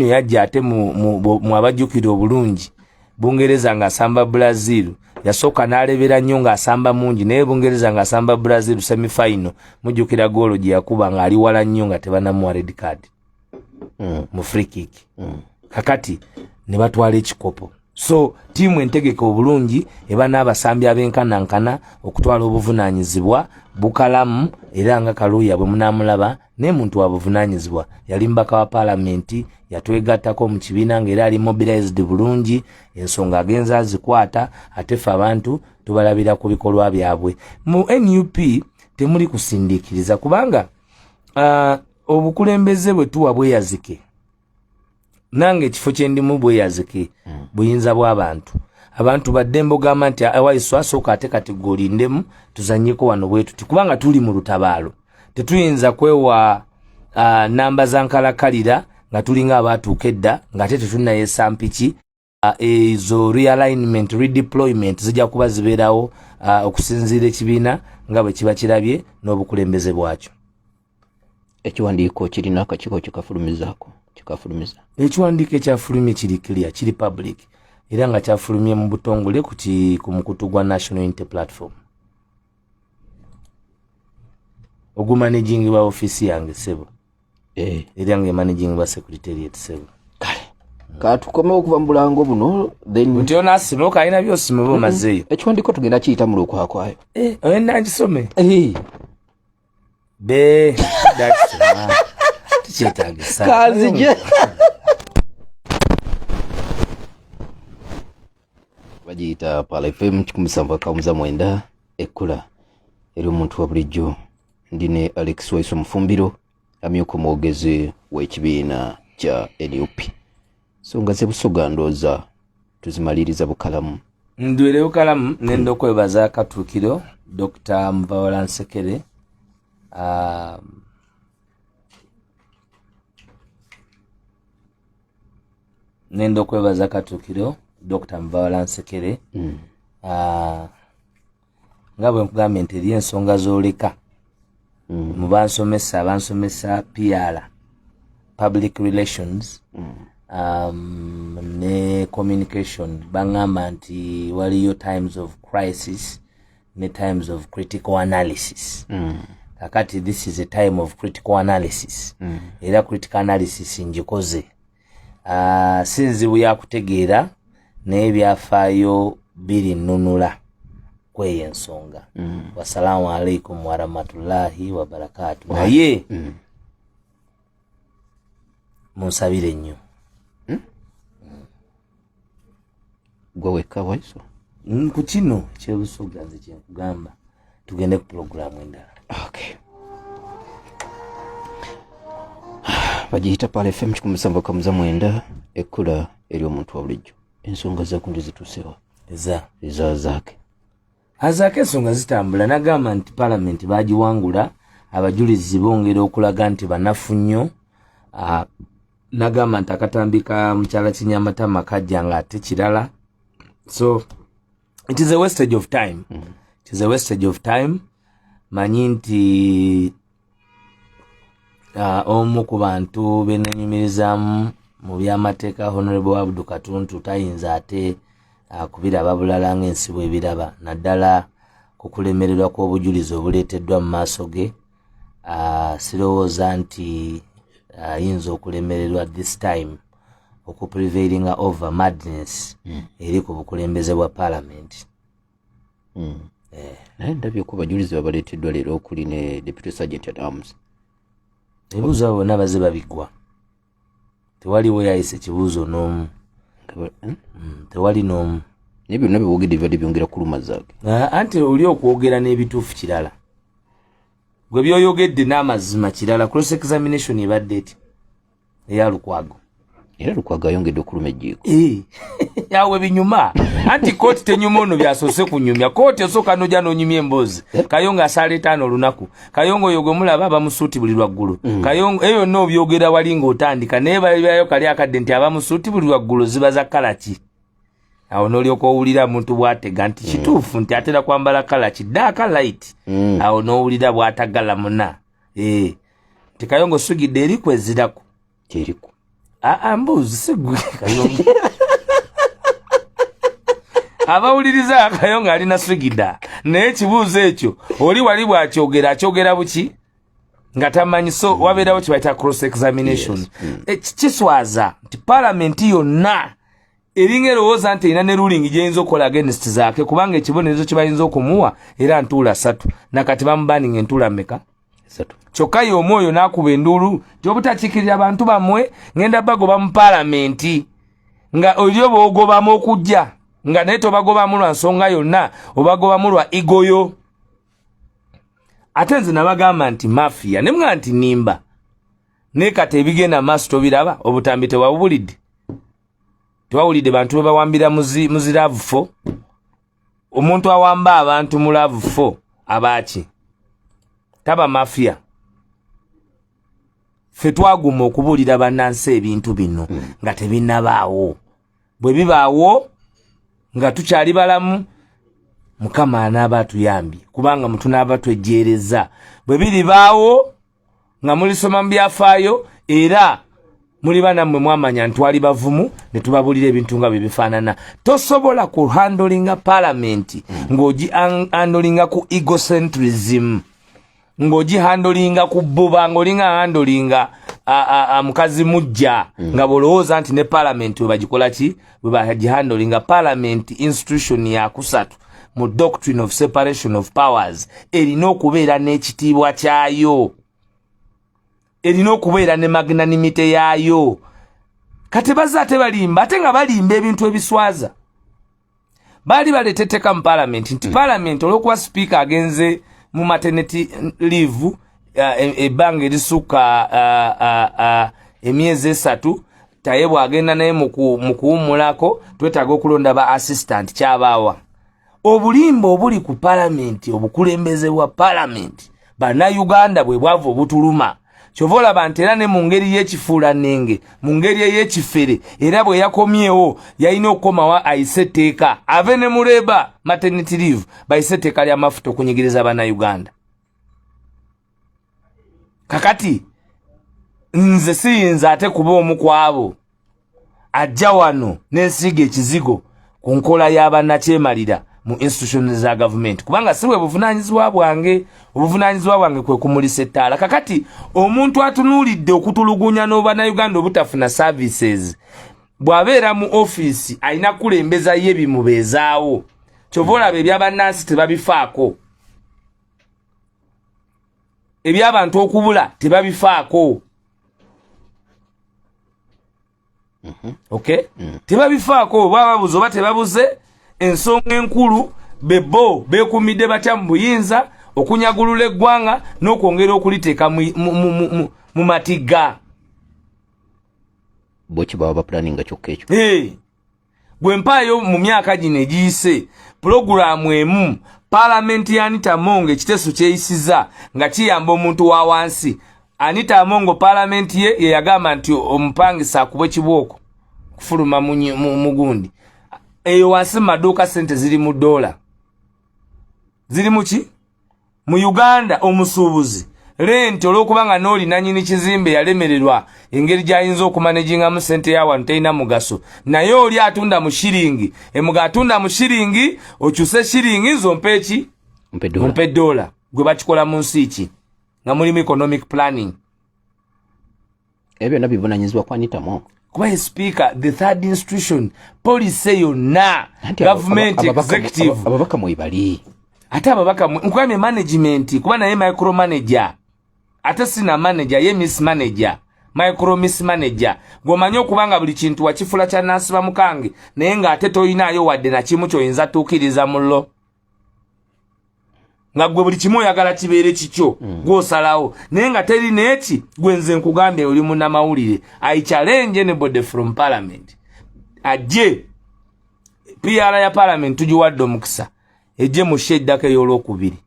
yajja ate mu abajjukira obulungi Bungereza ng'asamba Brazil yasooka n'alebera nnyo ng'asamba mungi naye Bungereza ng'asamba Brazil semi-final mujjukira goolo gye yakuba ng'ali wala nnyo nga tebanamuwa red card mu free kick kakati ne batwala ekikopo so tiimu entegeka obulungi eba n'abasambi ab'enkanankana okutwala obuvunaanyizibwa bukalamu era nga Kaluuya bwe munaamulaba naye muntu wa buvunaanyizibwa yali mbaka wa paalamenti yatwegattako mu kibiina ng'era ali mobilized bulungi ensonga agenza azikwata ate ffe abantu tubalabira ku bikolwa byabwe mu NUP temuli kusindiikiriza kubanga obukulembeze bwe tuwa bweyazike nange ekifo kye ndimu bweyazike buyinza bw'abantu abantu baddembo gamba nti Waiswa asooka ate kati golindemu tuzannyeko wano bwe tuti kubanga tuli mu lutabaalo tetuyinza kwewa namba za nkalakalira nga tulinga abaatuuka edda ng'ate tetunnayeesa mpiki ezo realignment redeployment zijja kuba zibeerawo okusinziira ekibiina nga bwe kiba kirabye n'obukulembeze bwakyo ekiwandiiko kirina akakiiko kikafulumiza ekiwandiiko ekyafulumye kiri clear kiri public era nga kyafulumye mu butongole ku mukutu gwa National Unity Platform ogumanaging wa office yange sebo era nga managing wa secretariat sebo kale katukomewo okuva mu bulango buno then nti ono asima okayina byosima bo mazeeyo ekiwandiiko tugenda kiyita mu lwokwakwayo oyenda ngisome tikyetagisa kanzije bagiyita Pala FM 107.9 ekkula eri omuntu wa bulijjo ndine Alex Waiswa Mufumbiro amyuka omwogezi w'ekibiina kya NUP Ensonga Ezobyobufuzi ndowooza tuzimaliriza bukalamu ndwere bukalamu nenda okwebaza akatuukiro Dr. Mvawola Nsekere nenda okwebaza akatuukiro Dr. Mvawola Nsekere nga bwe nkugambye nti eri ensonga z'oleka mu bansomesa PR public relations ne communication bangamba nti waliyo times of crisis ne times of critical analysis kakati this is a time of critical analysis era critical analysis njikoze sinzibu yakutegeera naye byafaayo biri nnunula kweyo ensonga wassalamu alaikum warahmatullahi wabarakatuh naye munsabire nnyo gwe wekka Waiswa ku kino ekyebusoga nze kyenkugamba tugende ku puroguramu endala okay bagiyita Pala FM 107.9 ekkula eri omuntu wa bulijjo ensonga zakundi zitusewa zaake azaake ensonga zitambula nagamba nti palamenti bagiwangula abajulizi bongera okulaga nti banafu nnyo nagamba nti akatambi ka mukyala Kinyamatama kajja nga ate kirala so It is a wastage of time. It is a wastage of time. Manyi nti omu ku bantu benanyumirizamu mu byamateeka Honorable Abdul Katuntu tayinza ate kubiraba bulala ng'ensi bw'ebiraba naddala ku kulemererwa kw'obujulizi obuleeteddwa mu maaso ge. Sirowooza nti ayinza okulemererwa this time okuprevailinga over madness eri ku bukulembeze bwa parliament. Naye ndabye ko bajulizi babaleeteddwa leero okuli ne Deputy Sergeant at Arms. Ebibuuzo abo bonna baze babiggwa. Tewaliwo yayise kibuuzo n'omu. Tewali n'omu. Naye byonna biboogedde bibadde byongera kuluma zaage. Anti oli okwogera n'ebituufu kirala. Gwe byoyogedde n'amazima kirala. Cross examination ebadde eti eya Lukwago. Era Lukwago ayongedde okuluma ejjiiko. Yawe binyuma. Anti kooti tenyuma ono byasoose kunyumya. Kooti esooka n'ojja n'onyumya emboozi. Kayongo asaala 5 olunaku. Kayongo oyo gwe mulaba abamusuuti buli lwaggulu. Kayongo eyo no byogera wali ng'otandika naye balibaayo kali akadde nti abamusuuti buli lwaggulu ziba za kala ki. Awo n'olyoka owulira muntu bw'atega nti kituufu nti atera kwambala kala ki daaka light. Awo n'owulira bw'atagala muna. Nti Kayongo sugidde eri kwezirako. Kyeriku. Mbuzi sigwe Kayongo. Abawuliriza Kayongo alina swigida naye ekibuuzo ekyo oli wali bw'akyogera akyogera buki nga tamanyi so wabeerawo kibayita cross examination. Kiswaza nti parliament yonna eringa erowooza nti erina ne ruling gyeyinza okukola against zaake kubanga ekibonerezo kye bayinza okumuwa era ntuula 3 nakati bamubaninga entuula mmeka 3 kyokka ye omwoyo n'akuba enduulu gy'obutakiikirira abantu bammwe ngenda bagoba mu parliament nga oli oba ogobamu okujja nga naye tobagobamu lwa nsonga yonna obagobamu lwa igoyo. Ate nze nabagamba nti mafia ne mga nti nimba naye kati ebigenda maaso tobiraba obutambi tewabulidde. Tewawulidde bantu bebawambira muziraavufo. Omuntu awamba abantu mu laavufo abaaki taba mafia. Ffe twaguma okubuulira bannansi ebintu bino nga tebinnabaawo. Bwe bibaawo nga tukyali balamu Mukama anaaba atuyambye kubanga mutunaaba twejjeereza. Bwe biribaawo nga mulisoma mu byafaayo era muliba nammwe mwamanya ntwali bavumu ne tubabulira ebintu nga bibifaanana. Tosobola ku handlinga parliament ng'ogi handlinga ku egocentrism, ng'ogi handlinga ku bbuba, ng'olinga handlinga mukazi mujja nga bolowooza nti ne parliament we bagikola ki bwe bagihandlinga. Parliament institution ya kusatu mu doctrine of separation of powers erina okubeera n'ekitiibwa kyayo, erina okubeera ne magnanimity yaayo. Kati bazze ate balimba ate nga balimba ebintu ebiswaza. Baali baleetetteka mu parliament nti parliament olw'okuba speaker agenze mu maternity leave ebbanga erisukka emyezi 3 taye bw'agenda naye mu kuwummulako twetaaga okulonda ba assistant kyabaawa. Obulimba obuli ku parliament obukulembeze bwa parliament bannayuganda bwe bwava obutuluma. Kyova olaba nti era ne mu ngeri y'ekifuulannenge mu ngeri ey'ekifere era bwe yakomyewo yalina okukomawo ayise etteeka ave ne muleba maternity leave bayise etteeka ly'amafuta okunyigiriza bannayuganda. Kakati nze siyinza ate kuba omu ku abo ajja wano n'ensiga ekizigo ku nkola y'abannakyemalira mu institution za government kubanga siwe buvunaanyizibwa bwange. Obuvunaanyizibwa bwange kwe kumulisa ettaala. Kakati omuntu atunuulidde okutulugunya n'obannayuganda obutafuna services bw'abeera mu office alina kulembeza ye bimubeezaawo. Kyova olaba ebyabannansi tebabifaako, eby'abantu okubula tebabifaako. Okay? Tebabifaako bababuze oba tebabuze. Ensonga enkulu bebo bekumidde batya mu buyinza okunyagulula eggwanga n'okwongera okuliteeka mu matiga. Boki baba planning kyokka ekyo. Gwe mpaayo mu myaka gino egiyise pulogulaamu emu parliament ya Anita Mongo ekiteeso kyeyisiza nga kiyamba omuntu wa wansi. Anita Mongo parliament ye yagamba nti omupangisa akubwe kibwoko kufuluma mu gundi. eyo wansi maduuka sente ziri mu dola. Ziri muki? Mu Uganda omusuubuzi rent olwokubanga n'oli nanyini kizimbe yalemererwa engeri gy'ayinza okumanaginga mu sente y'awantu terina mugaso. Naye oli atunda mu shiringi, emuga atunda mu shiringi, okyuse shiringi zompe eki? Mpe dola. Gwe bakikola mu nsi ki? Nga mulimu economic planning. Ebyo nabivunanyizibwa kwanitamu. Kuba speaker, the third institution, police yonna, government executive. Ababaka mwibali. Ate ababaka nkwame management kuba naye micro manager. Ate sina manager ye miss manager. Micro miss manager. Gomanyo kubanga buli kintu wakifula kya nasiba mukange naye nga ate toyinayo wadde na kimu kyoyinza tuukiriza mullo. Nga gwe buli kimu oyagala kibeere kikyo gw'osalawo naye nga teri n'eki gwenze nkugambye oli munnamawulire. I challenge anybody from parliament ajje PR ya parliament tugiwadde omukisa ejje mu sheddako ey'olwokubiri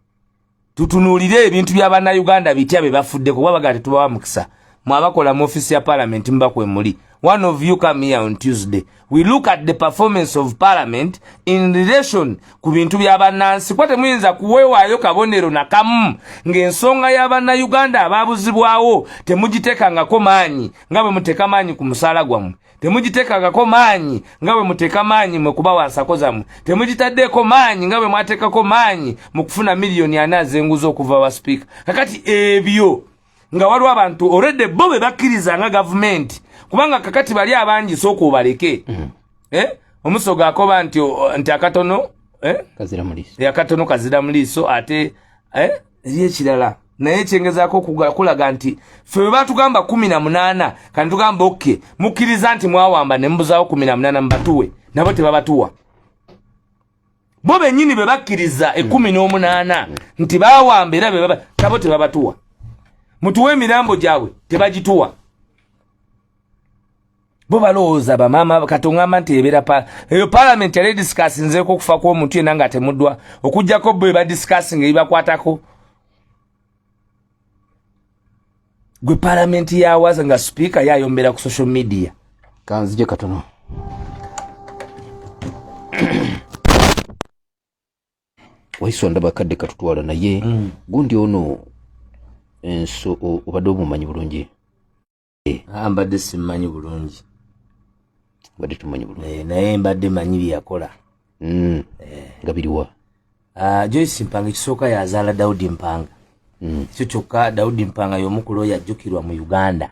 tutunuulire ebintu by'abanna Uganda bitya be bafudde kuba bagati tubawa mukisa mwabakola mu office ya parliament mbakwe muli. One of you come here on Tuesday. We look at the performance of parliament in relation ku bintu by'abannansi. Kwate muyinza kuweewaayo kabonero na kamu ng'ensonga y'abanna Uganda abaabuzibwawo temugitekangako maanyi nga bwe muteeka maanyi ku musaala gwammwe. Temugitekangako maanyi nga bwe muteeka maanyi mwe kuba wansako zammwe. Temugitaddeeko maanyi nga bwe mwateekako maanyi mu kufuna miliyoni 4 z'enguzi okuva wa speaker. Kakati ebyo nga waliwo abantu already bo be bakkiriza nga government kubanga kakati bali abangi sooka obaleke. Omusoga akoba nti akatono kazira muliso. Akatono kazira muliso ate ye kirala naye kyengezaako kulaga nti ffe batugamba 18 kandi tugamba okay mukkiriza nti mwawamba ne mbuzaawo 18 mbatuwe nabo tebabatuwa. Bo bennyini be bakkiriza 18 nti baawamba era nabo tebabatuwa. Mutuwe emirambo gyabwe tebagituwa. Bo balowooza bamama katongamba nti ebeera eyo parliament yali discussinzeeko okufa kw'omuntu yenna nga temuddwa okuggyako bo eba discussing ebibakwatako. Gwe parliament yawaza nga speaker yayombera ku social media. Kanzije katono. Waiswa ndabakadde katutwala naye gundi ono enso obadde obumanyi bulungi. Mbadde simanyi bulungi. Mbadde tumanyi bulungi. Naye mbadde manyi byakola. Nga biriwa. Joyce Mpanga ekisooka yazaala Daudi Mpanga. Kyo kyokka Daudi Mpanga y'omukulu yajjukirwa mu Uganda.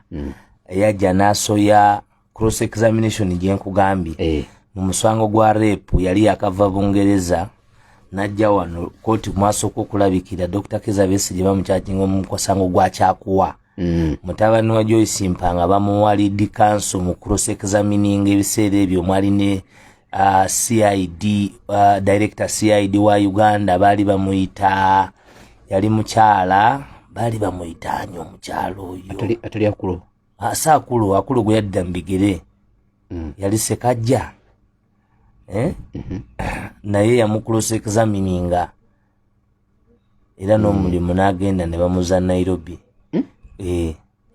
Yajja n'asoya cross examination gye nkugambye. Mu musango gwa rape yali yakava Bungereza najja wano kooti mwasooka okulabikira Dr. Kizza Besigye bamukyajinga mu musango gwa Kyakuwa. Mutabani wa Joyce Mpanga bamuwalidde council mu cross examining ebiseera ebyo mwali ne CID director CID wa Uganda bali bamuyita yali mukyala bali bamuyita nnyo omukyalo oyo atali akulu akulu gwe yadda mbigere yali Sekajja naye yamucross examininga era n'omulimu n'agenda ne bamuza Nairobi.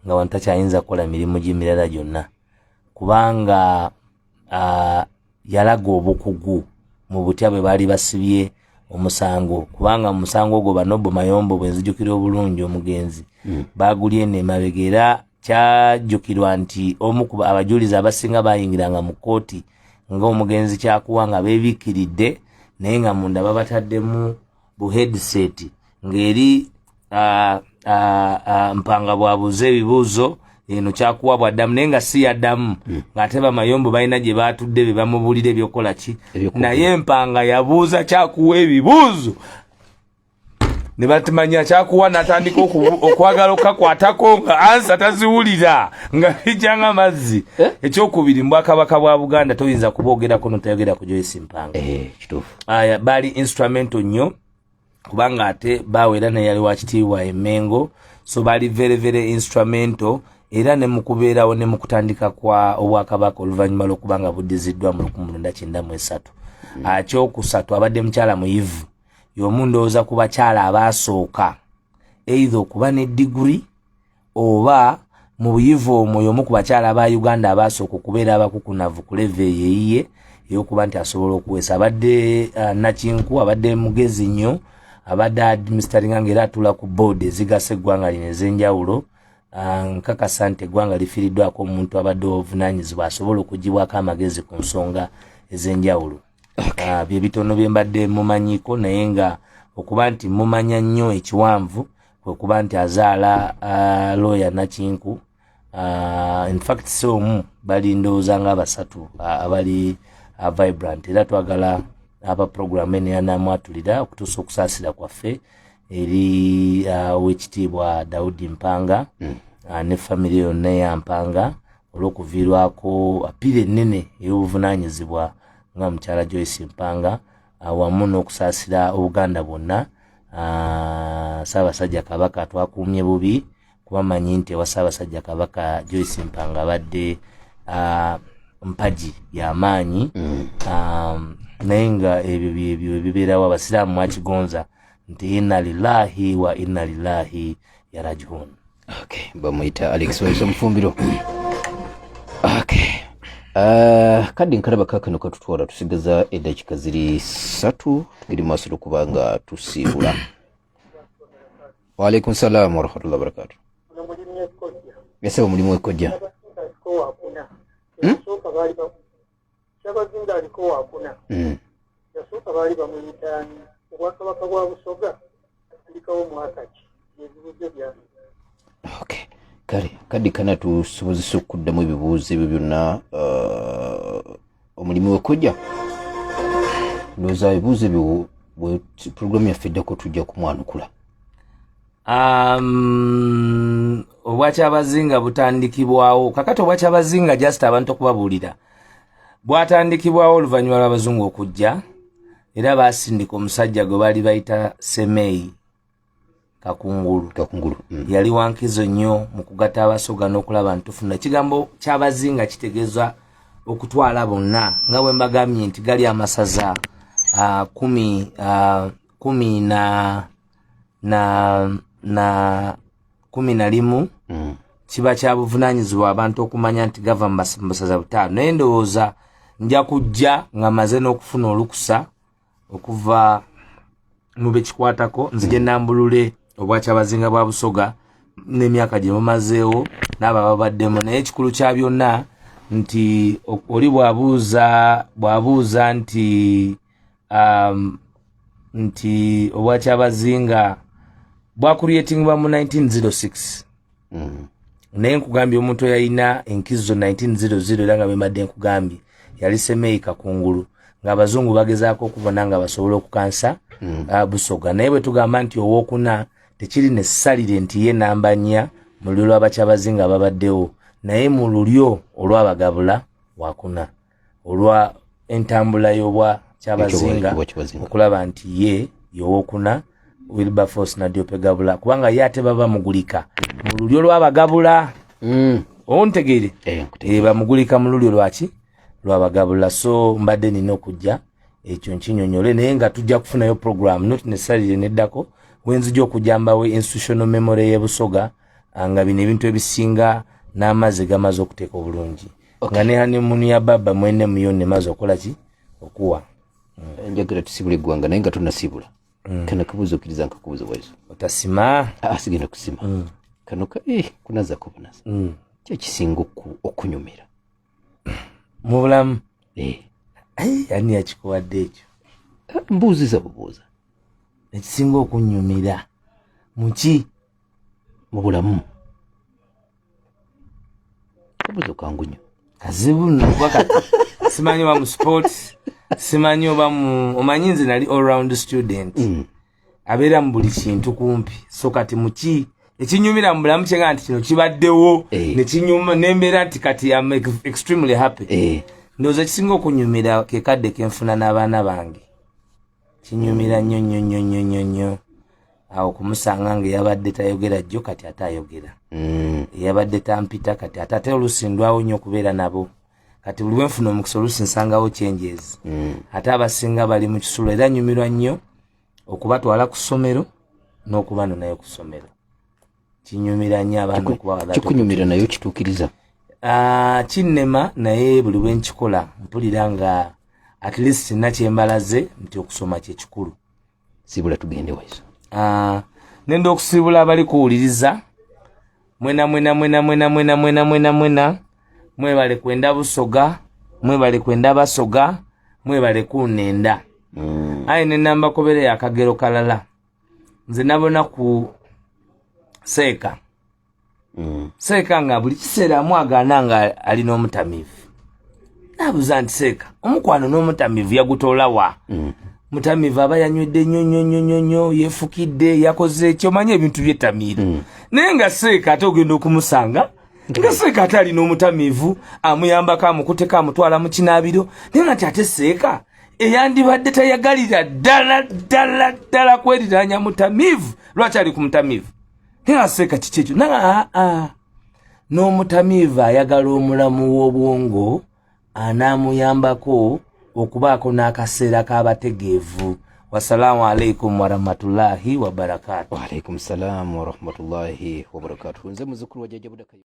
Nga wanta kyayinza kukola mirimu gy'emirala gyonna kubanga yalaga obukugu mu butya bwe baali basibye omusango kubanga musango ogwo Banobo Mayombo bwe nzijukira obulungi omugenzi bagulye ne mabegera kyajjukirwa nti omu ku abajulizi abasinga bayingiranga mu kooti ng'omugenzi Kyakuwa nga beebikiridde naye nga munda babataddemu bu headset ng'eri Mpanga bwabuuza ebibuuzo eno Kyakuwa bwaddamu naye nga si yaddamu ng'ate Bamayombo balina gye baatudde be bamubulira ebyokola ki naye Mpanga yabuuza Kyakuwa ebibuuzo ne batimanya Kyakuwa n'atandika okwagala okakwatako nga ansa taziwulira nga bijjanga amazzi. Ekyokubiri Bwakabaka bwa Buganda toyinza kuboogerako n'otoyogera ku Joyce Mpanga. Kituufu. Bali instrumental nnyo kubanga ate baweera ne yali wa kitiibwa Emmengo so bali very very instrumental era ne mukubeerawo ne mukutandika kwa Obwakabaka oluvannyuma lw'okubanga buddiziddwa mu 1993. Kyokusatu abadde mukyala muyivu y'omu ndowooza ku bakyala abaasooka either okuba ne degree oba mu buyivu omwo y'omu ku bakyala aba Uganda abaasooka okubeera abakukunavu ku level eyiye eyokuba nti asobola okuweesa. Abadde nakinku, abadde mugezi nnyo, abadde administrating ng'era atula ku board ezigasa eggwanga lino ez'enjawulo. Nkakasa nti eggwanga lifiiriddwako omuntu abadde obuvunaanyizibwa asobola okugibwako amagezi ku nsonga ez'enjawulo. Bye bitono bye mbadde mumanyiiko, naye nga okuba nti mumanya nnyo ekiwanvu kwe kuba nti azaala lawyer nakinku. In fact so bali ndowooza nga basatu abali vibrant, era twagala aba program ene ya NAMWATULIRA okutuusa okusaasira kwaffe eri wekitiibwa Daudi Mpanga ne family yonna ya Mpanga olw'okuviirwako apira ennene ey'obuvunaanyizibwa nga mukyala Joyce Mpanga wamu n'okusaasira Obuganda bwonna. Ssaabasajja Kabaka twakuumye bubi kuba manyi nti ewa Ssaabasajja Kabaka Joyce Mpanga abadde mpaji y'amaanyi. Naye nga ebyo ebibeerawo abasiraamu mwakigonza nti inna lillahi wa inna lillahi raji'un. Okay, bamuyita Alex Waiswa Mufumbiro. Okay. Kadi nkalaba kakano katutwala tusigaza eddakiika ziri 3 ngeri maaso okubanga tusiibula. Wa alaikum salaam wa rahmatullahi wa barakatuh. Yasaba mulimu ekojja. Kyabazinga aliko wakuna. Yasooka baali bamuyitani obwakabaka bwa Busoga alikawo mwaka ki ebibuuzo byange. Okay. Kale kadi kana tusobozesa okuddamu ebibuuzo ebyo byonna omulimu wekojja. Ndowooza ebibuuzo ebyo puroguramu yaffe eddako tujja kumwanukula. Obwakyabazinga butandikibwawo kakati obwakyabazinga just abantu okubabuulira bwatandikibwawo oluvannyuma lw'abazungu okujja, era baasindika omusajja gwe baali bayita Semeyi Kakungulu. Yali wankizo nnyo mu kugatta Abasoga n'okulaba nti tufuna. Ekigambo ky'abazinga kitegeeza okutwala bonna, nga bwe mbagambye nti gali amasaza 11 kiba kya buvunaanyizibwa abantu okumanya nti gava mu masaza 5. Naye ndowooza nja kujja nga maze n'okufuna olukusa okuva mu bekikwatako nzije nambulule obwakyabazinga bwa Busoga n'emyaka gye mumazeewo n'abo babaddemu. Naye ekikulu kya byonna nti oli bw'abuuza nti obwakyabazinga bwakureatingibwa mu 1906. Naye nkugambye omuntu yalina enkizo 1900 era nga bembadde nkugambye yali Semeyi Kakungulu, ng'abazungu bagezaako okubona nga basobola okukansa Busoga. Naye bwe tugamba nti owookuna tekiri necessarily nti ye namba 4 mu lulyo lw'abakyabazinga babaddewo, naye mu lulyo olw'abagabula wakuna, olwa entambula y'obwakyabazinga okulaba nti ye yowookuna Wilberforce na Diope Gabula, kubanga ye ate baba mugulika mu lulyo lw'abagabula. Ontegere bamugulika mu lulyo lw'abagabula. So mbadde nina okujja ekyo nkinyonyole, naye nga tujja kufunayo program not necessarily neddako wenzijja okujambawo institutional memory y'e Busoga nga bino ebintu ebisinga n'amazzi gamaze okuteeka obulungi. Nga ne honeymoon ya baba mwene muyone maze okola ki okuwa. Njagala tusibule Ggwanga naye nga tunasibula. Kana kabuzo kiriza nkakubuza Waiswa. Otasima? Sigenda kusima. Kano kunaza kubunaza. Kye kisinga okunyumira mu bulamu. Ani yakikuwadde ekyo? Mbuuziza bubuuza. Ekisinga okunyumira muki mu bulamu? Kabuzo kangu nnyo. Kazibu wakati simanyi oba mu sport, simanyi oba omanyi nze nali all round student. Abeera mu buli kintu kumpi. So kati muki ekinyumira mu bulamu kyenga nti kino kibaddewo ne kinyuma nembeera nti kati am extremely happy. Ndowooza ekisinga okunyumira ke kadde ke nfuna n'abaana bange. Kinyumira nnyo. Awo kumusanga nga yabadde tayogera jjo kati ate ayogera. Yabadde tampita kati ate olusindwawo nnyo okubeera nabo. Kati buli wenfuna omukisa olusi nsangawo changes. Ate abasinga bali mu kisulo era nyumirwa nnyo okubatwala ku ssomero n'okubano nayo ku ssomero. Kinyumira nnyo abaana okuba kikunyumira nayo kituukiriza? Kinnema naye buli bwe nkikola mpulira nga at least nakyembalaze nti okusoma kyekikulu. Sibula tugende Waiswa. Nendo okusibula abali kuwuliriza mwena mwebale kwenda Busoga, mwebale kwenda Basoga, mwebale kunenda. Aye nenamba kobere ya kagero kalala. Nze nabona ku Seeka. Seeka nga buli kiseera mwagana nga alina omutamivu. Nabuza nti Seeka, omukwano n'omutamivu yagutola wa? Mutamivu aba yanywedde nnyo yefukidde yakoze ekyo manye ebintu by'ettamiiro. Naye nga Seeka ate ogenda okumusanga nga Seeka ate alina omutamivu amuyambako amukuteko amutwala mu kinaabiro. Naye nga ate Seeka eyandibadde tayagalira ddala kweriranya mutamivu lwaki ali ku mutamivu. Naye nga Seeka kiki ekyo n'omutamivu ayagala omulamu w'obwongo anaamuyambako okubaako n'akaseera k'abategeevu. Wassalamu alaikum warahmatullahi wabarakatuh. Wa alaikum salam warahmatullahi wabarakatuh. Nze muzukulu wa Jjajja Budaka.